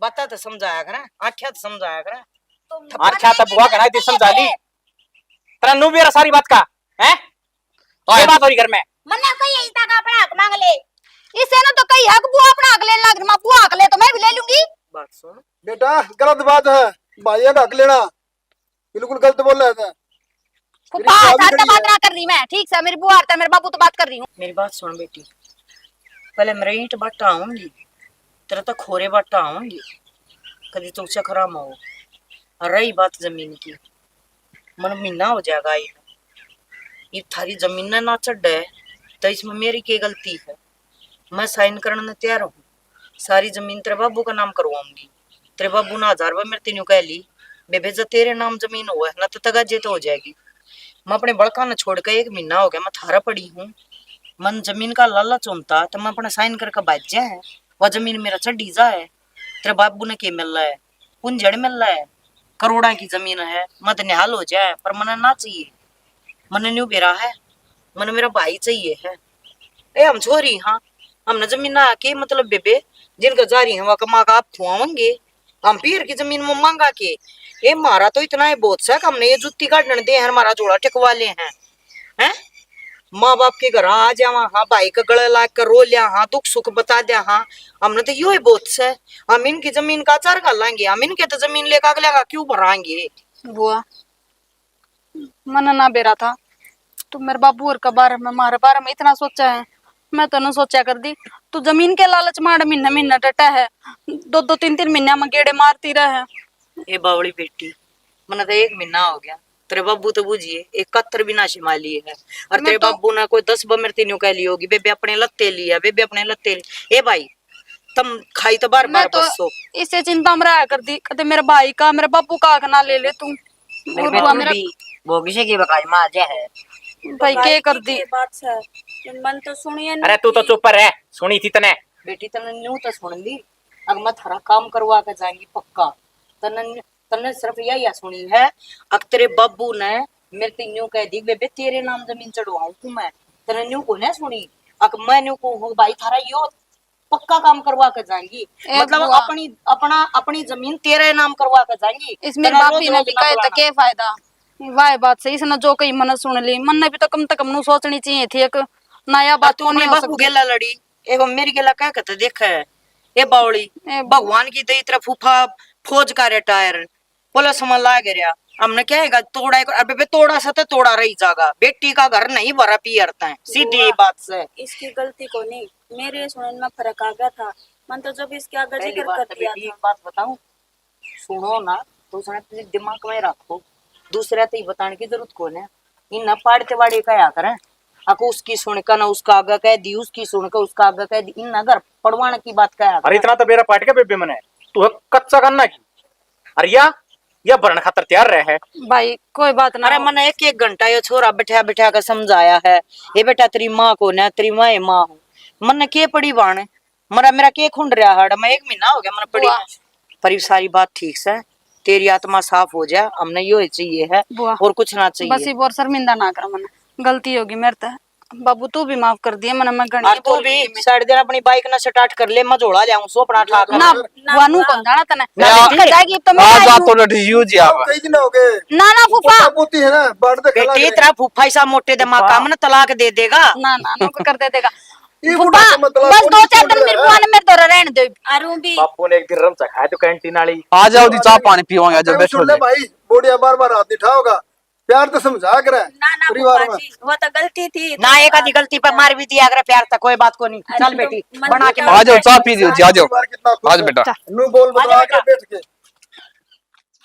बता तो समझाया करा, आख्या तो समझाया करा। आख्या तब बुआ करा दे समझा ली, तेरा नु बेरा सारी बात का है, ये बात हो रही घर में। मन्ना कही इतना का अपना हक मांग ले, इसे ना तो कही हक बुआ अपना हक लेने लग, मैं बुआ हक ले तो मैं भी ले लूंगी। बात सुन बेटा गलत बात है, भाइयों का हक लेना बिल्कुल गलत बोल रहा था। फुफा साथ बात ना कर रही मैं, ठीक से मेरी बुआ और मेरे बाबू तो बात कर रही हूँ। मेरी बात सुन बेटी, पहले मेरे ईंट बाटा आऊंगी, तेरा तो खोरे बाटा आऊंगी, कभी तो चखरा में हो। और रही बात जमीन की, मन महीना हो जाएगा ये थारी जमीन ना चढ़ है, तो इसमें मेरी क्या गलती है? मैं साइन करने तैयार हूँ, सारी जमीन तेरे बाबू का नाम करवाऊंगी, तेरे बाबू ने 1000 रुपया मेरे तीनों कह ली बेबे जो तेरे नाम जमीन हुआ है ना तो तगाजे तो हो जाएगी। मैं अपने बड़का ने छोड़ के 1 महीना हो गया मैं थारा पड़ी हूँ। मन जमीन का लालच होता तो मैं अपने साइन करके बाज जाए वह जमीन मेरा चढ़ी जाए। तेरे बाबू ने क्या मिल रहा है? पुंजड़ मिल रहा है, करोड़ा की जमीन है, मत निहाल हो जाए पर मना ना चाहिए। मन न्यू बेरा है, मन मेरा भाई चाहिए है। ए हम छोरी हाँ हमने जमीन ना के मतलब बेबे जिनका जारी है वह कमा का आप खुआवेंगे हम पीर की जमीन में मांगा के। ये मारा तो इतना ही बहुत सा हमने ये जुत्ती काटने दे हमारा जोड़ा टिकवा ले हैं माँ बाप के घर आ जावा हाँ भाई का गला ला कर रो लिया हाँ दुख सुख बता दिया हाँ हमने तो यो ही बहुत से हम इनकी जमीन का चार कर लाएंगे हम इनके तो जमीन लेकर अगले का क्यों भराएंगे। बुआ मन ना बेरा था तू मेरे बाबू और का बारे में मारे बारे में इतना सोचा है मैं तो न सोचा कर दी। तू जमीन के लालच मार महीना महीना डटा है 2-2 3-3 महीना में गेड़े मारती रहे। ये बावड़ी बेटी मैंने तो 1 महीना हो गया तेरे बाबू तो बुझिए 71 भी ना शिमा लिए है और तेरे बाबू ने कोई 10 बमर तीनों कह ली होगी बेबे अपने लत्ते लिया बेबे अपने लत्ते लिए। ए भाई तुम खाई तो बार बार बसो इससे चिंता में रहा कर दी कहते मेरे भाई का मेरे बाबू का ना ले ले तू और बुआ मेरा वो किसी की बकाई माँ है भाई के कर दी बात से मन तो सुनिए अरे तू तो चुप रह, सुनी थी तने। बेटी तने न्यू तो सुन ली अब मैं थारा काम करवा के जाएंगी पक्का। तने सिर्फ यही सुनी है अब तेरे बाबू ने मेरे ते न्यू कह दी बेबे तेरे नाम जमीन चढ़वाऊं तू मैं तने न्यू को ना सुनी अब मैं न्यू को हूँ भाई थारा यो पक्का काम करवा के जाएंगी मतलब अपनी जमीन तेरे नाम करवा के जाएंगी। इसमें बापी ने भी कहे तो के फायदा वाह बात सही इसने जो कही मन सुन ली मन ने भी तो कम से कम नु सोचनी चाहिए थी एक नया बात तू को नहीं अपने हो बापू सकती। गेला लड़ी एगो मेरी गेला कह कहते देख है ए बावड़ी भगवान की दई तरफ फूफा फौज का रिटायर पुलिस में ला गया हमने क्या है तोड़ा अबे बे तोड़ा सा तो तोड़ा रही जागा बेटी का घर नहीं भरा पियरता है सीधी बात से। इसकी गलती को नहीं मेरे सुनने में फर्क आ गया था मन तो जब इसके आगे पहली जिक्र बात कर तो दिया बेटी था। एक बात बताऊं सुनो ना तो उसने अपने दिमाग में रखो दूसरा तो बताने की जरूरत कौन है इन न पाड़ते वाड़े क्या करें अको उसकी सुनकर ना उसका आगे कह दी उसकी सुनकर उसका आगे कह दी इन घर पड़वाने की बात क्या अरे इतना तो बेरा पाट के बेबे मने तू कच्चा करना की अरे या भरण खातर तैयार रहे है भाई कोई बात ना अरे मैंने 1-1 घंटा ये छोरा बैठा बैठा कर समझाया है ये बेटा तेरी माँ को ना तेरी माँ माँ हूँ मन के पड़ी बाण मेरा के खुंड रहा हड़ मैं 1 महीना हो गया मन पड़ी पर सारी बात ठीक से तेरी आत्मा साफ हो जाए हमने यो चाहिए है बुआ और कुछ ना चाहिए बस ये बोर शर्मिंदा ना कर मन गलती होगी मेरे तो बाबू तू भी माफ कर दिए मन मैं और गणी तू भी साइड देना अपनी बाइक ना स्टार्ट कर ले मैं झोला ले आऊं सोपड़ा ठा कर ना वानू कौन जाना तने ना, जाएगी तो मैं आज आई आप हूँ। तो लड़ी जी आप कई दिन हो गए ना फूफा पोती है ना बाढ़ दे खला बेटी तेरा फूफा ऐसा मोटे दिमाग का मन तलाक दे देगा। ना कर दे देगा ये फूफा बुढ़ा का मतलब बस थोड़ी 2-4 दिन छोड़ मेरे रहा बुआ है। ने मेरे दौरा रहने दे अरु भी बापू ने एक दिन रम चखाया तो कैंटीन वाली आ जाओ दी चाय पानी पीवांगे आज अरे बैठो सुन ले भाई बोडिया बार बार हाथ नहीं उठाओगा प्यार तो समझा कर ना परिवार में जी वो तो गलती थी ना एक आधी गलती पे मार भी दिया अगर प्यार था कोई बात को नहीं चल बेटी बना के आ जाओ चाय पी दियो जी आ जाओ परिवार कितना खुश आज है। बेटा नू बोल बता के बैठ के